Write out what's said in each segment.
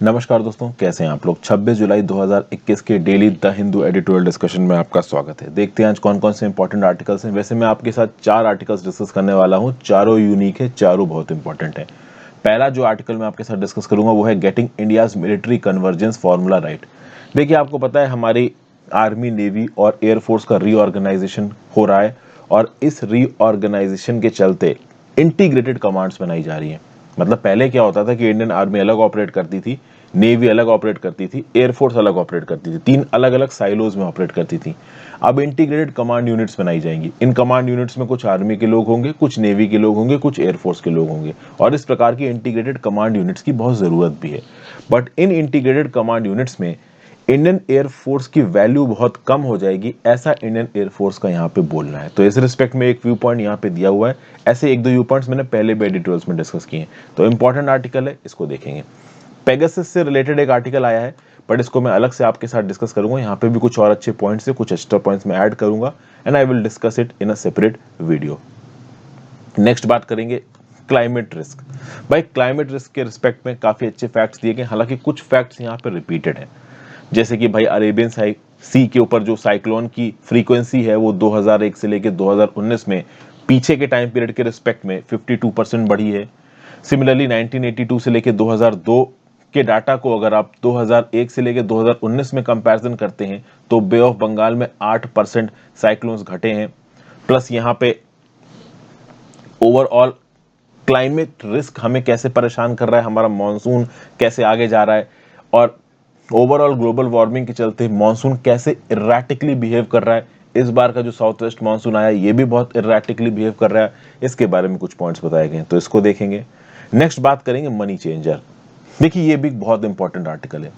नमस्कार दोस्तों, कैसे हैं आप लोग। 26 जुलाई 2021 के daily the Hindu editorial discussion में आपका स्वागत है। देखते हैं आज कौन कौन से इंपॉर्टेंट आर्टिकल्स हैं। वैसे मैं आपके साथ 4 आर्टिकल्स डिस्कस करने वाला हूं, चारों यूनिक है, चारों बहुत इंपॉर्टेंट है। पहला जो आर्टिकल मैं आपके साथ डिस्कस करूंगा वो है getting India's military convergence formula right. देखिए, आपको पता है हमारी आर्मी, नेवी और एयरफोर्स का रीऑर्गेनाइजेशन हो रहा है और इस रीऑर्गेनाइजेशन के चलते इंटीग्रेटेड कमांड्स बनाई जा रही हैं। मतलब पहले क्या होता था कि इंडियन आर्मी अलग ऑपरेट करती थी, नेवी अलग ऑपरेट करती थी, एयरफोर्स अलग ऑपरेट करती थी, 3 अलग अलग साइलोज में ऑपरेट करती थी। अब इंटीग्रेटेड कमांड यूनिट्स बनाई जाएंगी। इन कमांड यूनिट्स में कुछ आर्मी के लोग होंगे, कुछ नेवी के लोग होंगे, कुछ एयरफोर्स के लोग होंगे और इस प्रकार की इंटीग्रेटेड कमांड यूनिट्स की बहुत जरूरत भी है। But in integrated command units में इंडियन एयरफोर्स की वैल्यू बहुत कम हो जाएगी, ऐसा इंडियन एयरफोर्स का यहाँ पे बोलना है। तो इस रिस्पेक्ट में एक व्यू पॉइंट यहाँ पे दिया हुआ है। ऐसे एक दो व्यू पॉइंट्स मैंने पहले भी एडिटोरियल्स में डिस्कस किए हैं, तो इंपॉर्टेंट आर्टिकल है, इसको देखेंगे। पेगासस से रिलेटेड एक आर्टिकल आया है, बट इसको मैं अलग से आपके साथ डिस्कस करूंगा। यहाँ पे भी कुछ और अच्छे पॉइंट्स है, कुछ एक्स्ट्रा पॉइंट्स मैं ऐड करूंगा and I will discuss it in a separate video. Next बात करेंगे क्लाइमेट रिस्क। भाई, क्लाइमेट रिस्क के रिस्पेक्ट में काफी अच्छे फैक्ट्स दिए गए, हालांकि कुछ फैक्ट्स यहाँ पे रिपीटेड हैं। जैसे कि भाई अरेबियन सी के ऊपर जो साइक्लोन की फ्रीक्वेंसी है वो 2001 से लेकर 2019 में पीछे के टाइम पीरियड के रिस्पेक्ट में 52% बढ़ी है। सिमिलरली 1982 से लेकर 2002 के डाटा को अगर आप 2001 से लेकर 2019 में कंपैरिजन करते हैं तो बे ऑफ बंगाल में 8% साइक्लोन्स घटे हैं। प्लस यहाँ पे ओवरऑल क्लाइमेट रिस्क हमें कैसे परेशान कर रहा है, हमारा मॉनसून कैसे आगे जा रहा है और ओवरऑल ग्लोबल वार्मिंग के चलते मॉनसून कैसे इरेटिकली बिहेव कर रहा है। इस बार का जो साउथ वेस्ट मॉनसून आया ये भी बहुत इरेटिकली बिहेव कर रहा है। इसके बारे में कुछ पॉइंट्स बताए गए हैं, तो इसको देखेंगे। नेक्स्ट बात करेंगे मनी चेंजर। देखिए, ये भी बहुत इंपॉर्टेंट आर्टिकल है।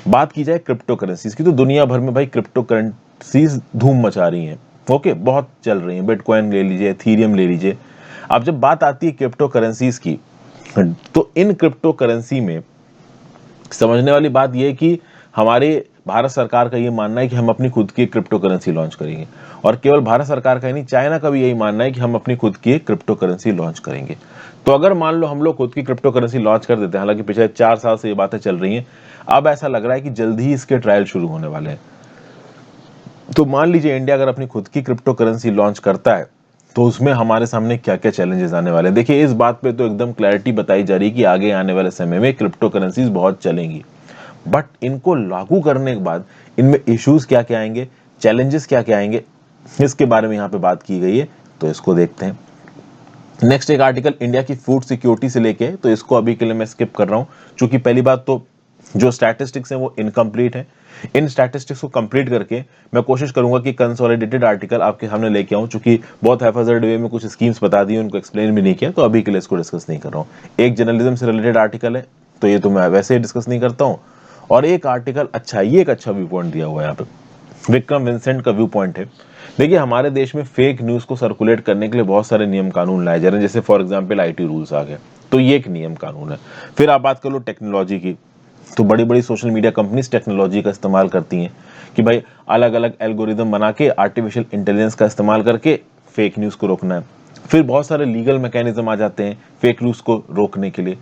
बात की जाए क्रिप्टो करेंसीज की, तो दुनिया भर में भाई क्रिप्टो करेंसीज धूम मचा रही हैं। ओके, बहुत चल रही हैं। बिटकॉइन ले लीजिए, एथीरियम ले लीजिए। अब जब बात आती है क्रिप्टो करेंसीज की, तो इन क्रिप्टो करेंसी में समझने वाली बात यह है कि हमारे भारत सरकार का ये मानना है कि हम अपनी खुद की क्रिप्टो करेंसी लॉन्च करेंगे। और केवल भारत सरकार का ही नहीं, चाइना का भी यही मानना है कि हम अपनी खुद की क्रिप्टो करेंसी लॉन्च करेंगे। तो अगर मान लो हम लोग खुद की क्रिप्टो करेंसी लॉन्च कर देते हैं, हालांकि पिछले 4 साल से ये बातें चल रही हैं, अब ऐसा लग रहा है कि जल्दी ही इसके ट्रायल शुरू होने वाले हैं। तो मान लीजिए इंडिया अगर अपनी खुद की क्रिप्टो करेंसी लॉन्च करता है तो उसमें हमारे सामने क्या क्या चैलेंजेस आने वाले हैं। देखिए, इस बात पे तो एकदम क्लैरिटी बताई जा रही है कि आगे आने वाले समय में क्रिप्टो करेंसीज बहुत चलेंगी, बट इनको लागू करने के बाद इनमें इश्यूज क्या क्या आएंगे, चैलेंजेस क्या क्या आएंगे, इसके बारे में यहाँ पे बात की गई है, तो इसको देखते हैं। नेक्स्ट एक आर्टिकल इंडिया की फूड सिक्योरिटी से लेके, तो इसको अभी के लिए मैं स्किप कर रहा हूँ, क्योंकि पहली बात तो जो स्टैटिस्टिक्स हैं वो इनकम्प्लीट है। इन स्टैटिस्टिक्स को कंप्लीट करके मैं कोशिश करूंगा कि कंसोलिडेटेड आर्टिकल आपके सामने लेके आऊं, चूंकि बहुत हैफाजर्ड वे में कुछ स्कीम्स बता दी, उनको एक्सप्लेन भी नहीं किया, तो अभी के लिए इसको डिस्कस नहीं कर रहा हूं। एक जर्नलिज्म से रिलेटेड आर्टिकल है, तो ये तो मैं वैसे ही डिस्कस नहीं करता हूं। और एक आर्टिकल अच्छा, ये एक अच्छा व्यू पॉइंट दिया हुआ है यहाँ पे, विक्रम विंसेंट का व्यू पॉइंट है। देखिए, हमारे देश में फेक न्यूज को सर्कुलेट करने के लिए बहुत सारे नियम कानून लाए जा रहे हैं, जैसे फॉर एग्जाम्पल आईटी रूल्स आ गए, तो ये एक नियम कानून है। फिर आप बात कर लो टेक्नोलॉजी की, तो बड़ी बड़ी सोशल मीडिया कंपनीज टेक्नोलॉजी का इस्तेमाल करती हैं कि भाई अलग अलग एल्गोरिदम बना के आर्टिफिशियल इंटेलिजेंस का इस्तेमाल करके फेक न्यूज को रोकना है। फिर बहुत सारे लीगल मैकेनिज्म आ जाते हैं फेक न्यूज को रोकने के लिए।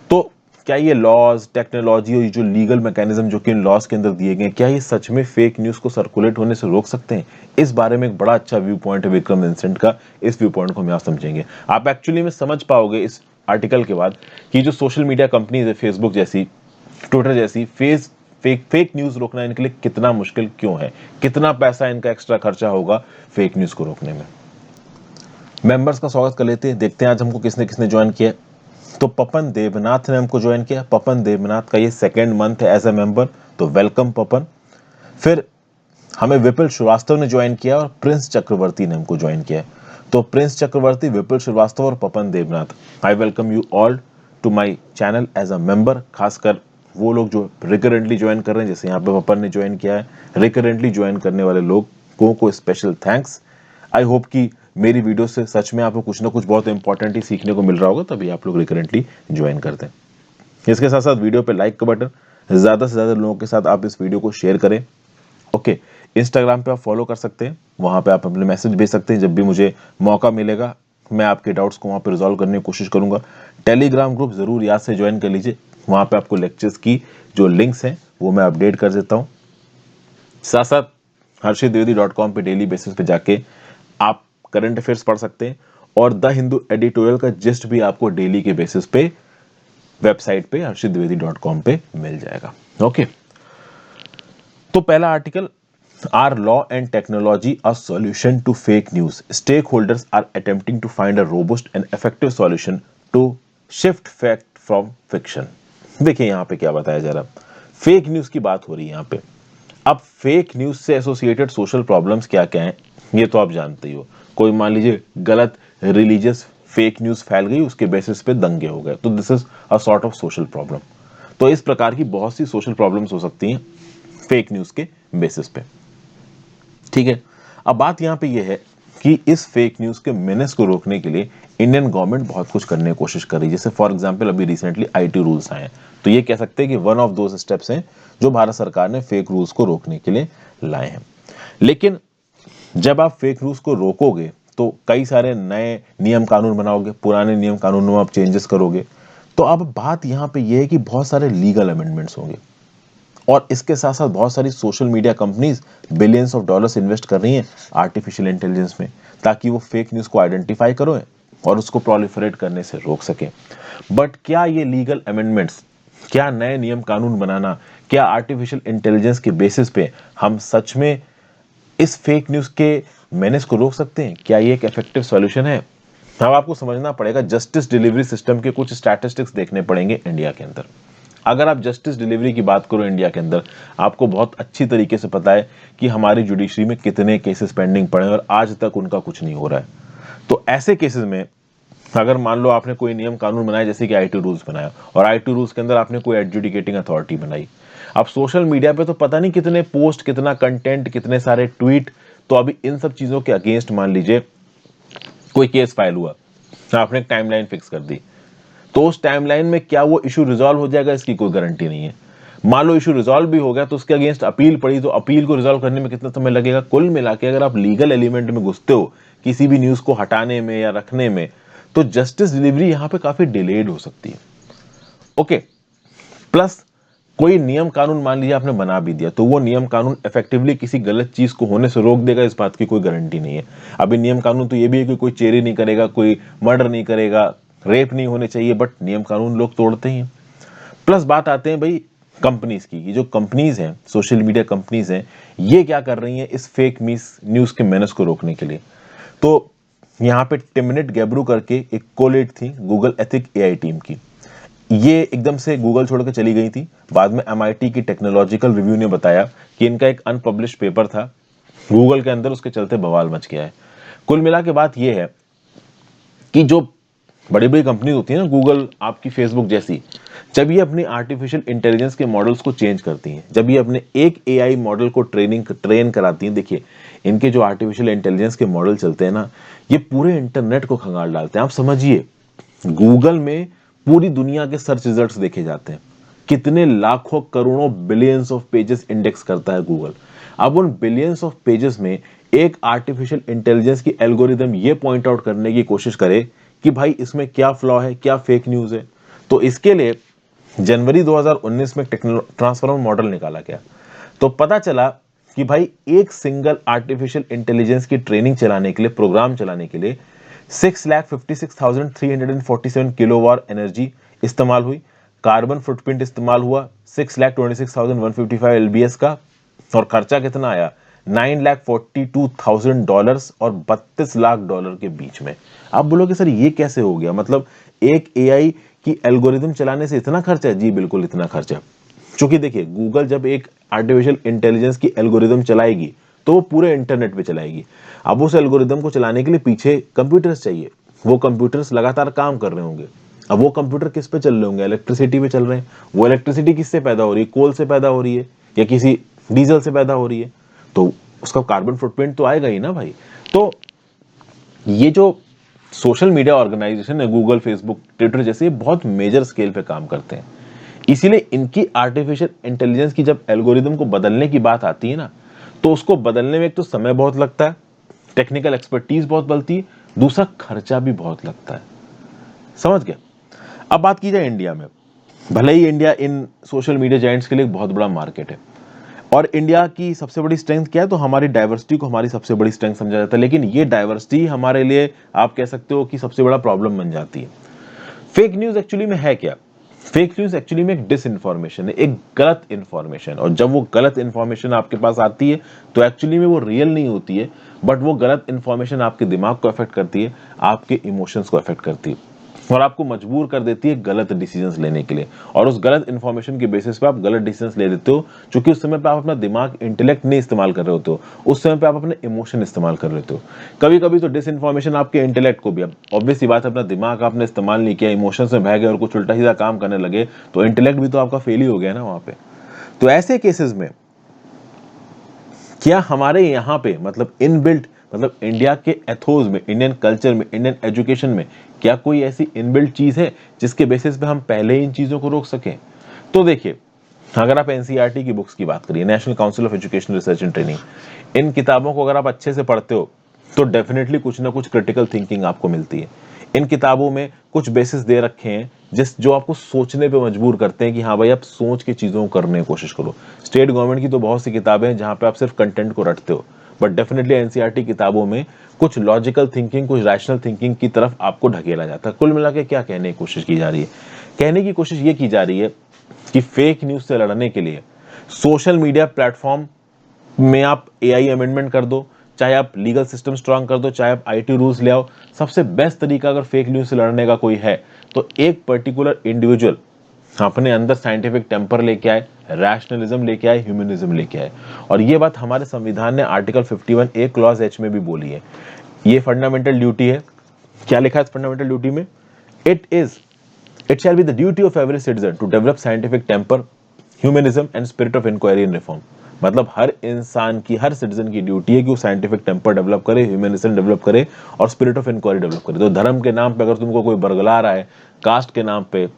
तो क्या ये लॉज, टेक्नोलॉजी और ये जो लीगल मैकेनिज्म जो कि इन लॉज के अंदर दिए गए, क्या ये सच में फेक न्यूज को सर्कुलेट होने से रोक सकते हैं? इस बारे में एक बड़ा अच्छा व्यू पॉइंट है विक्रम विंसेंट का। इस व्यू पॉइंट को हम यहाँ समझेंगे। आप एक्चुअली में समझ पाओगे इस आर्टिकल के बाद कि जो सोशल मीडिया कंपनीज है, फेसबुक जैसी, ट्विटर जैसी, फेक न्यूज रोकना इनके लिए कितना मुश्किल क्यों है, कितना पैसा इनका एक्स्ट्रा खर्चा होगा फेक न्यूज को रोकने में। मेंबर्स का स्वागत कर लेते हैं, देखते हैं आज हमको किसने किसने ज्वाइन किया। तो पपन देवनाथ ने हमको ज्वाइन किया। पपन देवनाथ का ये सेकेंड मंथ है एज ए मेंबर, तो वेलकम पपन। फिर हमें विपुल श्रीवास्तव ने ज्वाइन किया और प्रिंस चक्रवर्ती ने हमको ज्वाइन किया। तो प्रिंस चक्रवर्ती, विपुल श्रीवास्तव और Papan Debnath, I welcome you all to my channel as a member. खासकर वो लोग जो रिकरेंटली ज्वाइन कर रहे हैं, जैसे यहाँ पे पपन ने ज्वाइन किया है, रिकरेंटली ज्वाइन करने वाले लोगों को स्पेशल थैंक्स। आई होप कि मेरी वीडियो से सच में आपको कुछ ना कुछ बहुत इंपॉर्टेंट ही सीखने को मिल रहा होगा, तभी आप लोग रिकरेंटली ज्वाइन करते हैं। इसके साथ साथ वीडियो पे लाइक का बटन, ज्यादा से ज्यादा लोगों के साथ आप इस वीडियो को शेयर करें। ओके, इंस्टाग्राम पे आप फॉलो कर सकते हैं, वहां पे आप अपने मैसेज भेज सकते हैं। जब भी मुझे मौका मिलेगा मैं आपके डाउट्स को वहां पे रिजॉल्व करने की कोशिश करूंगा। टेलीग्राम ग्रुप जरूर याद से ज्वाइन कर लीजिए, वहां पे आपको लेक्चर्स की जो लिंक्स हैं वो मैं अपडेट कर देता हूं। साथ साथ harshitdwedi.com पे डेली बेसिस पे जाके आप करंट अफेयर्स पढ़ सकते हैं और द हिंदू एडिटोरियल का जिस्ट भी आपको डेली के बेसिस पे वेबसाइट पे harshitdwedi.com पे मिल जाएगा। ओके, तो पहला article, are law and technology a solution to fake news, stakeholders are attempting to find a robust and effective solution to shift fact from fiction. देखिए यहां पे क्या बताया जा रहा, फेक न्यूज की बात हो रही है यहां पे। अब फेक न्यूज से एसोसिएटेड सोशल प्रॉब्लम्स क्या क्या हैं ये तो आप जानते ही हो। कोई मान लीजिए गलत रिलीजियस फेक न्यूज फैल गई, उसके बेसिस पे दंगे हो गए, तो this is a sort of social problem. तो इस प्रकार की बहुत सी सोशल प्रॉब्लम्स हो सकती हैं फेक न्यूज के बेसिस पे। ठीक है, अब बात यहां पे ये है कि इस फेक न्यूज के मेनेस को रोकने के लिए इंडियन गवर्नमेंट बहुत कुछ करने की कोशिश कर रही है। जैसे फॉर एग्जांपल अभी रिसेंटली आईटी रूल्स आए हैं, तो ये कह सकते हैं कि वन ऑफ दोज स्टेप्स हैं जो भारत सरकार ने फेक रूल्स को रोकने के लिए लाए हैं। लेकिन जब आप फेक रूल्स को रोकोगे तो कई सारे नए नियम कानून बनाओगे, पुराने नियम कानूनों में आप चेंजेस करोगे। तो अब बात यहां पे ये है कि बहुत सारे लीगल अमेंडमेंट्स होंगे और इसके साथ साथ बहुत सारी social media companies billions of dollars invest कर रही हैं आर्टिफिशियल इंटेलिजेंस में, ताकि वो फेक न्यूज को आइडेंटिफाई करो और उसको प्रोलिफरेट करने से रोक सके। बट क्या ये लीगल अमेंडमेंट्स, क्या नए नियम कानून बनाना, क्या आर्टिफिशियल इंटेलिजेंस के बेसिस पे हम सच में इस फेक न्यूज के मेनेस को रोक सकते हैं? क्या ये एक इफेक्टिव सॉल्यूशन है? अब आपको समझना पड़ेगा, जस्टिस डिलीवरी सिस्टम के कुछ स्टैटिस्टिक्स देखने पड़ेंगे इंडिया के अंदर। अगर आप जस्टिस डिलीवरी की बात करो इंडिया के अंदर, आपको बहुत अच्छी तरीके से पता है कि हमारी जुडिशरी में कितने केसेस पेंडिंग पड़े हैं और आज तक उनका कुछ नहीं हो रहा है। तो ऐसे केसेस में अगर मान लो आपने कोई नियम कानून बनाया, जैसे कि आईटी रूल्स बनाया, और आईटी रूल्स के अंदर आपने कोई एडजुडिकेटिंग अथॉरिटी बनाई, अब सोशल मीडिया पे तो पता नहीं कितने पोस्ट, कितना कंटेंट, कितने सारे ट्वीट, तो अभी इन सब चीजों के अगेंस्ट मान लीजिए कोई केस फाइल हुआ, आपने एक टाइमलाइन फिक्स कर दी, तो उस टाइमलाइन में क्या वो इशू रिजॉल्व हो जाएगा, इसकी कोई गारंटी नहीं है। मान लो इशू रिजॉल्व भी हो गया तो उसके अगेंस्ट अपील पड़ी, तो अपील को रिजॉल्व करने में कितना समय लगेगा। कुल मिला के अगर आप लीगल एलिमेंट में घुसते हो किसी भी न्यूज को हटाने में या रखने में, तो जस्टिस डिलीवरी यहां पे काफी डिलेड हो सकती है। ओके, प्लस कोई नियम कानून मान लीजिए आपने बना भी दिया, तो वो नियम कानून इफेक्टिवली किसी गलत चीज को होने से रोक देगा, इस बात की कोई गारंटी नहीं है। अभी नियम कानून तो ये भी है कि कोई चोरी नहीं करेगा, कोई मर्डर नहीं करेगा, रेप नहीं होने चाहिए, बट नियम कानून लोग तोड़ते ही हैं। प्लस बात आते हैं भाई कंपनीज की। ये जो कंपनीज हैं, सोशल मीडिया कंपनीज हैं, ये क्या कर रही हैं इस फेक न्यूज के मेनेस को रोकने के लिए? तो यहाँ पे टिमनिट गैब्रू करके एक कोलेट थी गूगल एथिक एआई टीम की, ये एकदम से गूगल छोड़ के चली गई थी। बाद में एमआईटी की टेक्नोलॉजिकल रिव्यू ने बताया कि इनका एक अनपब्लिश्ड पेपर था गूगल के अंदर, उसके चलते बवाल मच गया है। कुल मिला के बात यह है कि जो बड़ी बड़ी कंपनी होती है ना, गूगल, आपकी फेसबुक जैसी, जब ये अपनी आर्टिफिशियल इंटेलिजेंस के मॉडल्स को चेंज करती हैं, जब ये अपने एक एआई मॉडल को ट्रेन कराती हैं, देखिए इनके जो आर्टिफिशियल इंटेलिजेंस के मॉडल चलते हैं ना, ये पूरे इंटरनेट को खंगाल डालते हैं। आप समझिए गूगल में पूरी दुनिया के सर्च रिजल्ट्स देखे जाते हैं, कितने लाखों करोड़ों बिलियंस ऑफ पेजेस इंडेक्स करता है गूगल। अब उन बिलियंस ऑफ पेजेस में एक आर्टिफिशियल इंटेलिजेंस की एल्गोरिदम ये पॉइंट आउट करने की कोशिश करे कि भाई इसमें क्या फ्लॉ है, क्या फेक न्यूज है, तो इसके लिए जनवरी 2019 में ट्रांसफॉर्मर मॉडल निकाला गया। तो पता चला कि भाई एक सिंगल आर्टिफिशियल इंटेलिजेंस की ट्रेनिंग चलाने के लिए, प्रोग्राम चलाने के लिए 6,56,347 किलोवाट एनर्जी इस्तेमाल हुई। कार्बन फुटप्रिंट इस्तेमाल हुआ 6,26,155 एलबीएस का, और खर्चा कितना आया, $9,42,000 और $32 लाख के बीच में। आप बोलोगे सर ये कैसे हो गया, मतलब एक एआई की एल्गोरिदम चलाने से इतना खर्चा है? जी बिल्कुल इतना खर्चा। क्योंकि देखिए गूगल जब एक आर्टिफिशियल इंटेलिजेंस की एल्गोरिदम चलाएगी तो वो पूरे इंटरनेट पे चलाएगी। अब उस एल्गोरिदम को चलाने के लिए पीछे कंप्यूटर्स चाहिए, वो कंप्यूटर्स लगातार काम कर रहे होंगे। अब वो कंप्यूटर किस पे चल रहे होंगे? इलेक्ट्रिसिटी पे चल रहे हैं। वो इलेक्ट्रिसिटी किससे पैदा हो रही है? कोल से पैदा हो रही है या किसी डीजल से पैदा हो रही है, तो उसका कार्बन फुटप्रिंट तो आएगा ही ना भाई। तो ये जो सोशल मीडिया ऑर्गेनाइजेशन है, गूगल, फेसबुक, ट्विटर जैसे, बहुत मेजर स्केल पे काम करते हैं। इसीलिए इनकी आर्टिफिशियल इंटेलिजेंस की जब एल्गोरिदम को बदलने की बात आती है ना, तो उसको बदलने में एक तो समय बहुत लगता है, टेक्निकल एक्सपर्टीज बहुत बढ़ती है, दूसरा खर्चा भी बहुत लगता है। समझ गए? अब बात की जाए इंडिया में, भले ही इंडिया इन सोशल मीडिया जायंट्स के लिए एक बहुत बड़ा मार्केट है, और इंडिया की सबसे बड़ी स्ट्रेंथ क्या है, तो हमारी डाइवर्सिटी को हमारी सबसे बड़ी स्ट्रेंथ समझा जाता है, लेकिन ये डाइवर्सिटी हमारे लिए आप कह सकते हो कि सबसे बड़ा प्रॉब्लम बन जाती है। फेक न्यूज एक्चुअली में है क्या? फेक न्यूज एक्चुअली में एक डिस इन्फॉर्मेशन है, एक गलत इन्फॉर्मेशन, और जब वो गलत इन्फॉर्मेशन आपके पास आती है तो एक्चुअली में वो रियल नहीं होती है, बट वो गलत इन्फॉर्मेशन आपके दिमाग को अफेक्ट करती है, आपके इमोशंस को अफेक्ट करती है, और आपको मजबूर कर देती है गलत डिसीजंस लेने के लिए, और उस गलत इन्फॉर्मेशन के बेसिस पे आप गलत डिसीजंस ले लेते हो, क्योंकि उस समय पे आप अपना दिमाग, इंटेलेक्ट नहीं इस्तेमाल कर रहे होते हो, उस समय पे आप अपने इमोशन इस्तेमाल कर लेते हो। कभी कभी तो डिस इन्फॉर्मेशन आपके इंटेलेक्ट को भी, अब ऑब्वियस सी बात है, अपना दिमाग आपने इस्तेमाल नहीं किया, इमोशंस में बह गए और कुछ उल्टा सीधा काम करने लगे, तो इंटेलेक्ट भी तो आपका फेल ही हो गया ना वहां पे। तो ऐसे केसेस में क्या हमारे यहाँ पे मतलब इनबिल्ट, मतलब इंडिया के एथोस में, इंडियन कल्चर में, इंडियन एजुकेशन में क्या कोई ऐसी इनबिल्ट चीज है जिसके बेसिस पे हम पहले ही इन चीजों को रोक सकें? तो देखिए, अगर आप एनसीईआरटी की बुक्स की बात करिए, National Council of Education Research and Training, इन किताबों को अगर आप अच्छे से पढ़ते हो तो डेफिनेटली कुछ ना कुछ क्रिटिकल थिंकिंग आपको मिलती है। इन किताबों में कुछ बेसिस दे रखे हैं जो आपको सोचने पे मजबूर करते हैं कि हाँ भाई, आप सोच के चीजों को करने की कोशिश करो। स्टेट गवर्नमेंट की तो बहुत सी किताबें हैं जहां पे आप सिर्फ कंटेंट को रटते हो, बट डेफिनेटली एनसीईआरटी किताबों में कुछ लॉजिकल थिंकिंग, कुछ रैशनल थिंकिंग की तरफ आपको ढकेला जाता है। कुल मिला के क्या कहने की कोशिश की जा रही है? कहने की कोशिश ये की जा रही है कि फेक न्यूज से लड़ने के लिए सोशल मीडिया प्लेटफॉर्म में आप एआई अमेंडमेंट कर दो, चाहे आप लीगल सिस्टम स्ट्रांग कर दो, चाहे आप आईटी रूल्स ले आओ, सबसे बेस्ट तरीका अगर फेक न्यूज से लड़ने का कोई है तो एक पर्टिकुलर इंडिविजुअल अपने अंदर साइंटिफिक टेम्पर लेके आए, रैशनलिज्म लेके आए, ह्यूमनिज्म लेके आए। और ये बात हमारे संविधान ने आर्टिकल 51A क्लॉज एच में भी बोली है। ये फंडामेंटल ड्यूटी है। क्या लिखा है फंडामेंटल ड्यूटी में? It shall be the duty of every citizen to develop scientific temper, humanism and spirit of inquiry and reform. मतलब हर इंसान की, हर सिटीजन की ड्यूटी है कि वो साइंटिफिक टेम्पर डेवलप करे, ह्यूमनिज्म डेवलप करे और स्पिरिट ऑफ इंक्वायरी डेवलप करे। तो धर्म के नाम पे अगर तुमको कोई बरगला रहा है, कास्ट के नाम पे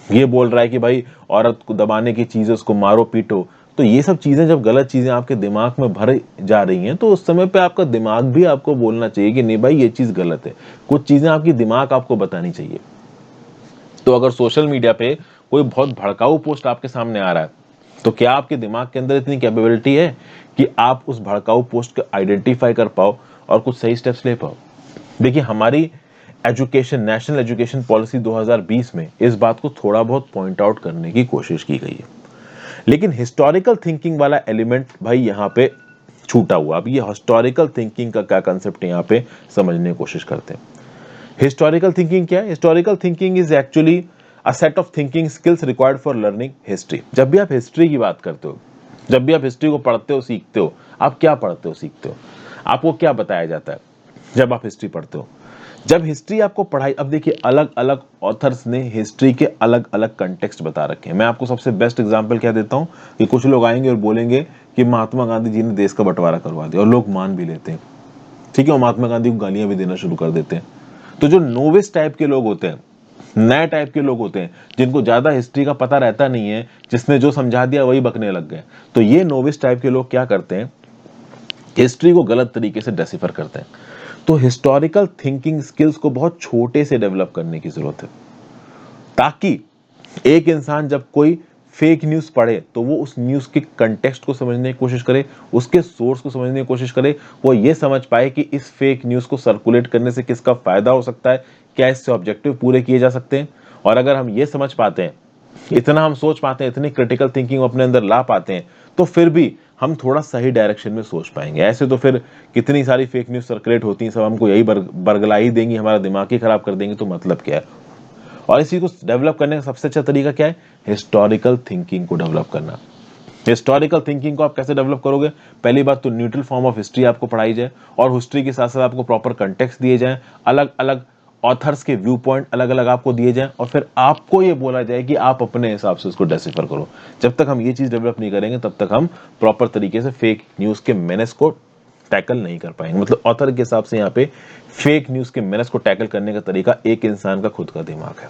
ये बोल रहा है कि भाई औरत को दबाने की चीज है, उसको मारो पीटो, तो ये सब चीजें जब गलत चीजें आपके दिमाग में भर जा रही हैं तो उस समय पे आपका दिमाग भी आपको बोलना चाहिए कि नहीं भाई, ये चीज गलत है। कुछ चीजें आपकी दिमाग आपको बतानी चाहिए। तो अगर सोशल मीडिया पे कोई बहुत भड़काऊ पोस्ट आपके सामने आ रहा है, तो क्या आपके दिमाग के अंदर इतनी कैपेबिलिटी है कि आप उस भड़काऊ पोस्ट को आइडेंटिफाई कर पाओ और कुछ सही स्टेप्स ले पाओ? देखिए, हमारी एजुकेशन, नेशनल एजुकेशन पॉलिसी 2020 में इस बात को थोड़ा बहुत पॉइंट आउट करने की कोशिश की गई है, लेकिन हिस्टोरिकल थिंकिंग वाला एलिमेंट भाई यहाँ पे छूटा हुआ। अब ये हिस्टोरिकल थिंकिंग का क्या कंसेप्ट है यहाँ पे समझने की कोशिश करते हैं। हिस्टोरिकल थिंकिंग क्या है? Historical thinking is actually a set of thinking skills required for learning history. जब भी आप हिस्ट्री की बात करते हो, जब भी आप हिस्ट्री को पढ़ते हो, सीखते हो, आप क्या पढ़ते हो, सीखते हो? आपको क्या बताया जाता है जब आप हिस्ट्री पढ़ते हो? जब हिस्ट्री आपको पढ़ाई, अब देखिए, अलग अलग ऑथर्स ने हिस्ट्री के अलग अलग कंटेक्स्ट बता रखे हैं। मैं आपको सबसे बेस्ट एग्जांपल क्या देता हूं कि कुछ लोग आएंगे और बोलेंगे कि महात्मा गांधी जी ने देश का बंटवारा करवा दिया, और लोग मान भी लेते हैं, ठीक है, और महात्मा गांधी को गालियां भी देना शुरू कर देते हैं। तो जो नोविस टाइप के लोग होते हैं, नए टाइप के लोग होते हैं, जिनको ज्यादा हिस्ट्री का पता रहता नहीं है, जिसने जो समझा दिया वही बकने लग गए, तो ये नोविस टाइप के लोग क्या करते हैं, हिस्ट्री को गलत तरीके से डेसिफर करते हैं। तो हिस्टोरिकल थिंकिंग स्किल्स को बहुत छोटे से डेवलप करने की जरूरत है, ताकि एक इंसान जब कोई फेक न्यूज पढ़े तो वो उस न्यूज के कंटेक्स्ट को समझने की कोशिश करे, उसके सोर्स को समझने की कोशिश करे, वो ये समझ पाए कि इस फेक न्यूज को सर्कुलेट करने से किसका फायदा हो सकता है, क्या इससे ऑब्जेक्टिव पूरे किए जा सकते हैं। और अगर हम ये समझ पाते हैं, इतना हम सोच पाते हैं, इतनी क्रिटिकल थिंकिंग अपने अंदर ला पाते हैं, तो फिर भी हम थोड़ा सही डायरेक्शन में सोच पाएंगे। ऐसे तो फिर कितनी सारी फेक न्यूज सर्कुलेट होती हैं, सब हमको यही बरगला ही देंगी, हमारा दिमाग ही खराब कर देंगे, तो मतलब क्या है? और इसी को डेवलप करने का सबसे अच्छा तरीका क्या है? हिस्टोरिकल थिंकिंग को डेवलप करना। हिस्टोरिकल थिंकिंग को आप कैसे डेवलप करोगे? पहली बात तो न्यूट्रल फॉर्म ऑफ हिस्ट्री आपको पढ़ाई जाए, और हिस्ट्री के साथ साथ आपको प्रॉपर कंटेक्स्ट दिए जाए, अलग अलग ऑथर्स के व्यू पॉइंट अलग अलग आपको दिए जाएं, और फिर आपको ये बोला जाए कि आप अपने हिसाब से उसको डेसिफर करो। जब तक हम ये चीज डेवलप नहीं करेंगे तब तक हम प्रॉपर तरीके से फेक न्यूज के मेनेस को टैकल नहीं कर पाएंगे। मतलब ऑथर के हिसाब से यहाँ पे फेक न्यूज के मेनेस को टैकल करने का तरीका एक इंसान का खुद का दिमाग है।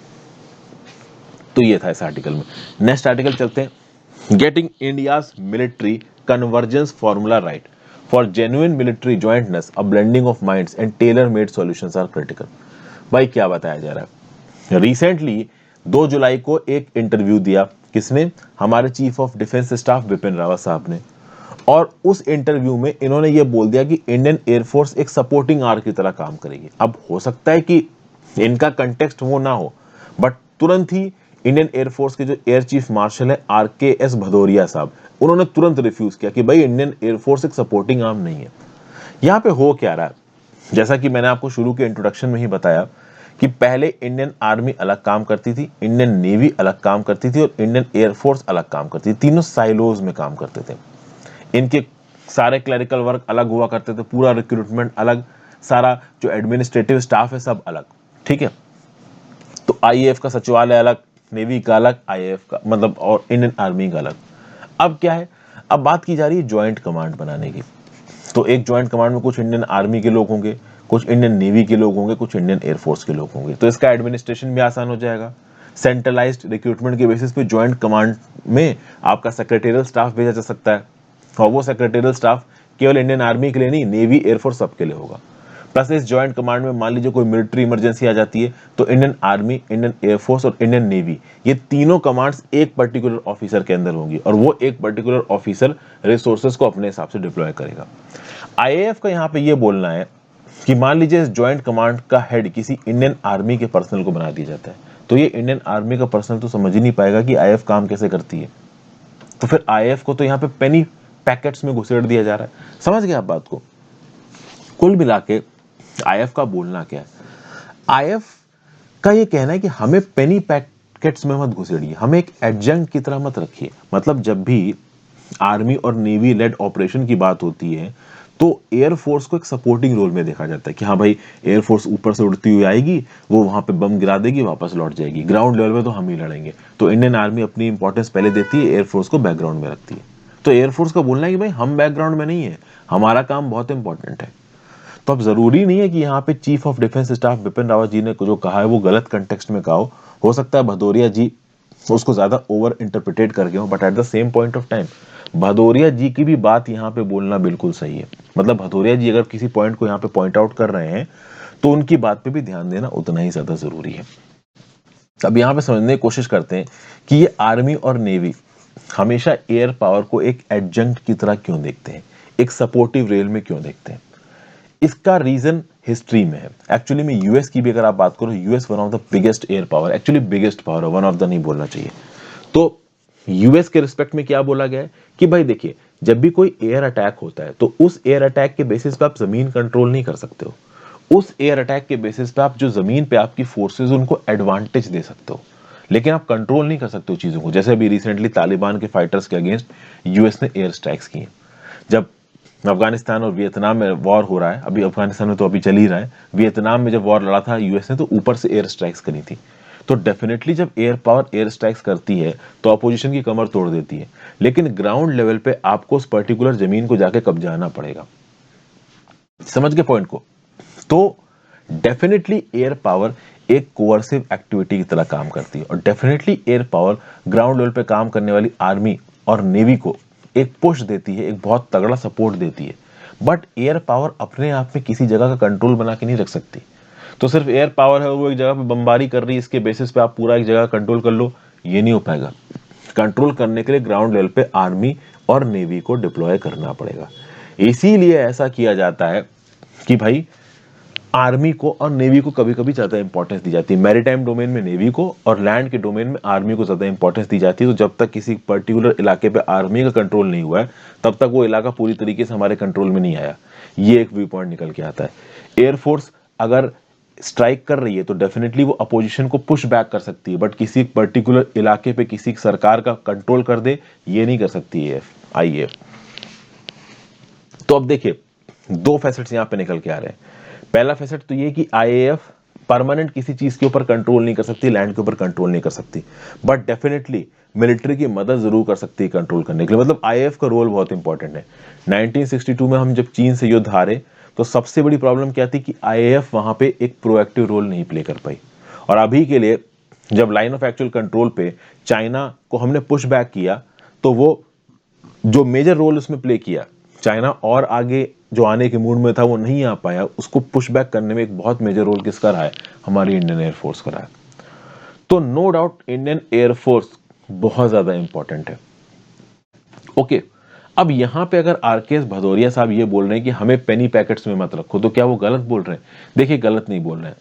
तो ये था इस आर्टिकल में। नेक्स्ट आर्टिकल चलते हैं। Getting India's military convergence formula right for genuine military jointness, a blending of minds and tailor made solutions are critical. भाई क्या बताया जा रहा है? रिसेंटली 2 जुलाई को एक इंटरव्यू दिया, किसने? हमारे chief of Defence Staff Bipin Rawat साहब ने। और उस इंटरव्यू में इन्होंने ये बोल दिया कि इंडियन एयरफोर्स एक सपोर्टिंग आर्म की तरह काम करेगी। अब हो सकता है कि इनका कंटेक्स्ट वो ना हो, बट तुरंत ही इंडियन एयरफोर्स के जो एयर चीफ मार्शल है RKS भदौरिया साहब, उन्होंने तुरंत रिफ्यूज किया कि भाई इंडियन एयरफोर्स एक सपोर्टिंग आर्म नहीं है। यहाँ पे हो क्या रहा है, जैसा कि मैंने आपको शुरू के इंट्रोडक्शन में ही बताया कि पहले इंडियन आर्मी अलग काम करती थी, इंडियन नेवी अलग काम करती थी और इंडियन एयरफोर्स अलग काम करती थी। तीनों साइलोज में काम करते थे। इनके सारे क्लरिकल वर्क अलग हुआ करते थे, पूरा रिक्रूटमेंट अलग, सारा जो एडमिनिस्ट्रेटिव स्टाफ है सब अलग। ठीक है, तो IAF का सचिवालय अलग, नेवी का अलग, IAF का मतलब और इंडियन आर्मी का अलग। अब क्या है, अब बात की जा रही है ज्वाइंट कमांड बनाने की। तो एक ज्वाइंट कमांड में कुछ इंडियन आर्मी के लोग होंगे, कुछ इंडियन नेवी के लोग होंगे, कुछ इंडियन एयरफोर्स के लोग होंगे। तो इसका एडमिनिस्ट्रेशन भी आसान हो जाएगा। सेंट्रलाइज्ड रिक्रूटमेंट के बेसिस पे ज्वाइंट कमांड में आपका सेक्रेटरियल स्टाफ भेजा जा सकता है, और वो सेक्रेटरियल स्टाफ केवल इंडियन आर्मी के लिए नहीं, नेवी एयरफोर्स सबके लिए होगा। प्लस इस ज्वाइंट कमांड में मान लीजिए कोई मिलिट्री इमरजेंसी आ जाती है, तो इंडियन आर्मी, इंडियन एयरफोर्स और इंडियन नेवी, ये तीनों कमांड्स एक पर्टिकुलर ऑफिसर के अंदर होंगी, और वो एक पर्टिकुलर ऑफिसर रिसोर्सेज को अपने हिसाब से डिप्लॉय करेगा। IAF का यहाँ पे ये बोलना है कि मान लीजिए इस ज्वाइंट कमांड का हेड किसी इंडियन आर्मी के पर्सनल को बना दिया जाता है, तो ये इंडियन आर्मी का पर्सनल तो समझ ही नहीं पाएगा कि IAF काम कैसे करती है। तो फिर IAF को तो यहाँ पे पेनी पैकेट्स में घुसेड़ दिया जा रहा है। समझ गए आप बात को? कुल मिला के IAF का बोलना क्या है? IAF का ये कहना है कि हमें पेनी पैकेट्स में मत घुसेड़िए, हमें एक एडजंक्ट की तरह मत रखिए। मतलब जब भी आर्मी और नेवी लेड ऑपरेशन की बात होती है, तो एयरफोर्स को एक सपोर्टिंग रोल में देखा जाता है कि हाँ भाई एयरफोर्स ऊपर से उड़ती हुई आएगी, वो वहां पे बम गिरा देगी, वापस लौट जाएगी, ग्राउंड लेवल पे तो हम ही लड़ेंगे। तो इंडियन आर्मी अपनी इंपॉर्टेंस पहले देती है, एयरफोर्स को बैकग्राउंड में रखती है। तो एयरफोर्स का बोलना है कि भाई हम बैकग्राउंड में नहीं है, हमारा काम बहुत इंपॉर्टेंट है। तो अब जरूरी नहीं है कि यहाँ पे Chief of Defence Staff Bipin Rawat ji ने जो कहा है वो गलत कंटेक्स्ट में कहा हो सकता है भदौरिया जी उसको ज्यादा ओवर इंटरप्रिटेट कर गए हो, but at the same point of time Bhadauria ji की भी बात यहाँ पे बोलना बिल्कुल सही है। मतलब भदौरिया जी अगर किसी पॉइंट को यहाँ पे पॉइंट आउट कर रहे हैं, तो उनकी बात पे भी ध्यान देना उतना ही ज्यादा जरूरी है। अब यहाँ पे समझने की कोशिश करते हैं कि ये आर्मी और नेवी हमेशा एयर पावर को एक एडजंक्ट की तरह क्यों देखते हैं, एक सपोर्टिव रेल में क्यों देखते हैं। इसका रीजन हिस्ट्री में है। एक्चुअली में यूएस की भी अगर आप बात करो, US one of the biggest air power, actually biggest power है, वन ऑफ द नहीं बोलना चाहिए। तो यूएस के रिस्पेक्ट में क्या बोला गया है कि भाई देखिए, जब भी कोई एयर अटैक होता है तो उस एयर अटैक के बेसिस पे आप जमीन कंट्रोल नहीं कर सकते हो। उस एयर अटैक के बेसिस पे आप जो जमीन पे आपकी फोर्सेस उनको एडवांटेज दे सकते हो, लेकिन आप कंट्रोल नहीं कर सकते हो चीजों को। जैसे अभी रिसेंटली तालिबान के फाइटर्स के अगेंस्ट यूएस ने एयर स्ट्राइक्स किए। जब अफगानिस्तान और वियतनाम में वॉर हो रहा है, अभी अफगानिस्तान में तो अभी चल ही रहा है, वियतनाम में जब वॉर लड़ा था यूएस ने तो ऊपर से एयर स्ट्राइक्स करी थी। तो डेफिनेटली जब एयर पावर एयर स्ट्राइक्स करती है तो अपोजिशन की कमर तोड़ देती है, लेकिन ग्राउंड लेवल पे आपको उस पर्टिकुलर जमीन को जाके कब्जाना पड़ेगा। समझ गए पॉइंट को? तो डेफिनेटली एयर पावर एक कोअर्सिव एक्टिविटी की तरह काम करती है, और definitely air power ground level पे काम करने वाली आर्मी और नेवी को एक पुश देती है, एक बहुत तगड़ा सपोर्ट देती है। बट एयर पावर अपने आप में किसी जगह का कंट्रोल बना के नहीं रख सकती। तो सिर्फ एयर पावर है, वो एक जगह पे बमबारी कर रही है, इसके बेसिस पे आप पूरा एक जगह कंट्रोल कर लो, ये नहीं हो पाएगा। कंट्रोल करने के लिए ग्राउंड लेवल पे आर्मी और नेवी को डिप्लॉय करना पड़ेगा। इसीलिए ऐसा किया जाता है कि भाई आर्मी को और नेवी को कभी कभी ज्यादा इंपॉर्टेंस दी जाती है। मैरीटाइम डोमेन में नेवी को और लैंड के डोमेन में आर्मी को ज्यादा इंपॉर्टेंस दी जाती है। तो जब तक किसी पर्टिकुलर इलाके पे आर्मी का कंट्रोल नहीं हुआ है, तब तक वो इलाका पूरी तरीके से हमारे कंट्रोल में नहीं आया। ये एक व्यू पॉइंट निकल के आता है। एयरफोर्स अगर स्ट्राइक कर रही है तो डेफिनेटली वो अपोजिशन को पुश बैक कर सकती है, बट किसी पर्टिकुलर इलाके पे किसी सरकार का कंट्रोल कर दे, ये नहीं कर सकती IAF। तो अब देखिए, दो फैसेट्स यहां पे निकल के आ रहे हैं। पहला फैसेट तो ये कि IAF परमानेंट किसी चीज के ऊपर कंट्रोल नहीं कर सकती, लैंड के ऊपर कंट्रोल नहीं कर सकती, बट डेफिनेटली मिलिट्री की मदद जरूर कर सकती है कंट्रोल करने के लिए। मतलब IAF का रोल बहुत इंपॉर्टेंट है। 1962 में हम जब चीन से युद्ध हारे, तो सबसे बड़ी प्रॉब्लम क्या थी कि IAF वहां पे एक प्रोएक्टिव रोल नहीं प्ले कर पाई। और अभी के लिए जब लाइन ऑफ एक्चुअल कंट्रोल पे चाइना को हमने पुश बैक किया, तो वो जो मेजर रोल उसमें प्ले किया, चाइना और आगे जो आने के मूड में था वो नहीं आ पाया, उसको पुश बैक करने में एक बहुत मेजर रोल किसका रहा है? हमारी इंडियन एयरफोर्स का रहा है। तो नो डाउट इंडियन एयरफोर्स बहुत ज्यादा इंपॉर्टेंट है। ओके, अब यहां पे अगर आरकेएस भदौरिया साहब ये बोल रहे हैं कि हमें पेनी पैकेट्स में मत रखो, तो क्या वो गलत बोल रहे हैं? देखिए, गलत नहीं बोल रहे हैं,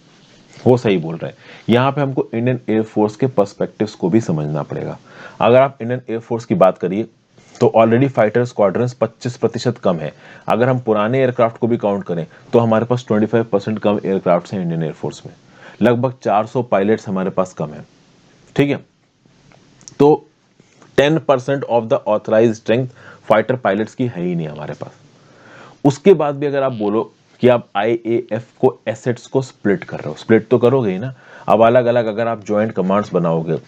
वो सही बोल रहे हैं। यहां पे हमको इंडियन एयरफोर्स के पर्सपेक्टिव्स को भी समझना पड़ेगा। अगर आप इंडियन एयरफोर्स की बात करिए तो ऑलरेडी फाइटर स्क्वाड्रंस 25% कम है। अगर हम पुराने एयरक्राफ्ट को भी काउंट करें तो हमारे पास 25% कम एयरक्राफ्ट हैं इंडियन एयरफोर्स में। लगभग 400 पायलट्स हमारे पास कम है, ठीक है। तो 10% of the authorise strength fighter pilots की है ही नहीं हमारे पास। उसके बाद भी अगर आप बोलो कि आप आईएएफ को एसेट्स को स्प्लिट कर रहे हो, स्प्लिट तो करोगे ही ना। अब अलग अलग अगर आप ज्वाइंट कमांड्स बनाओगे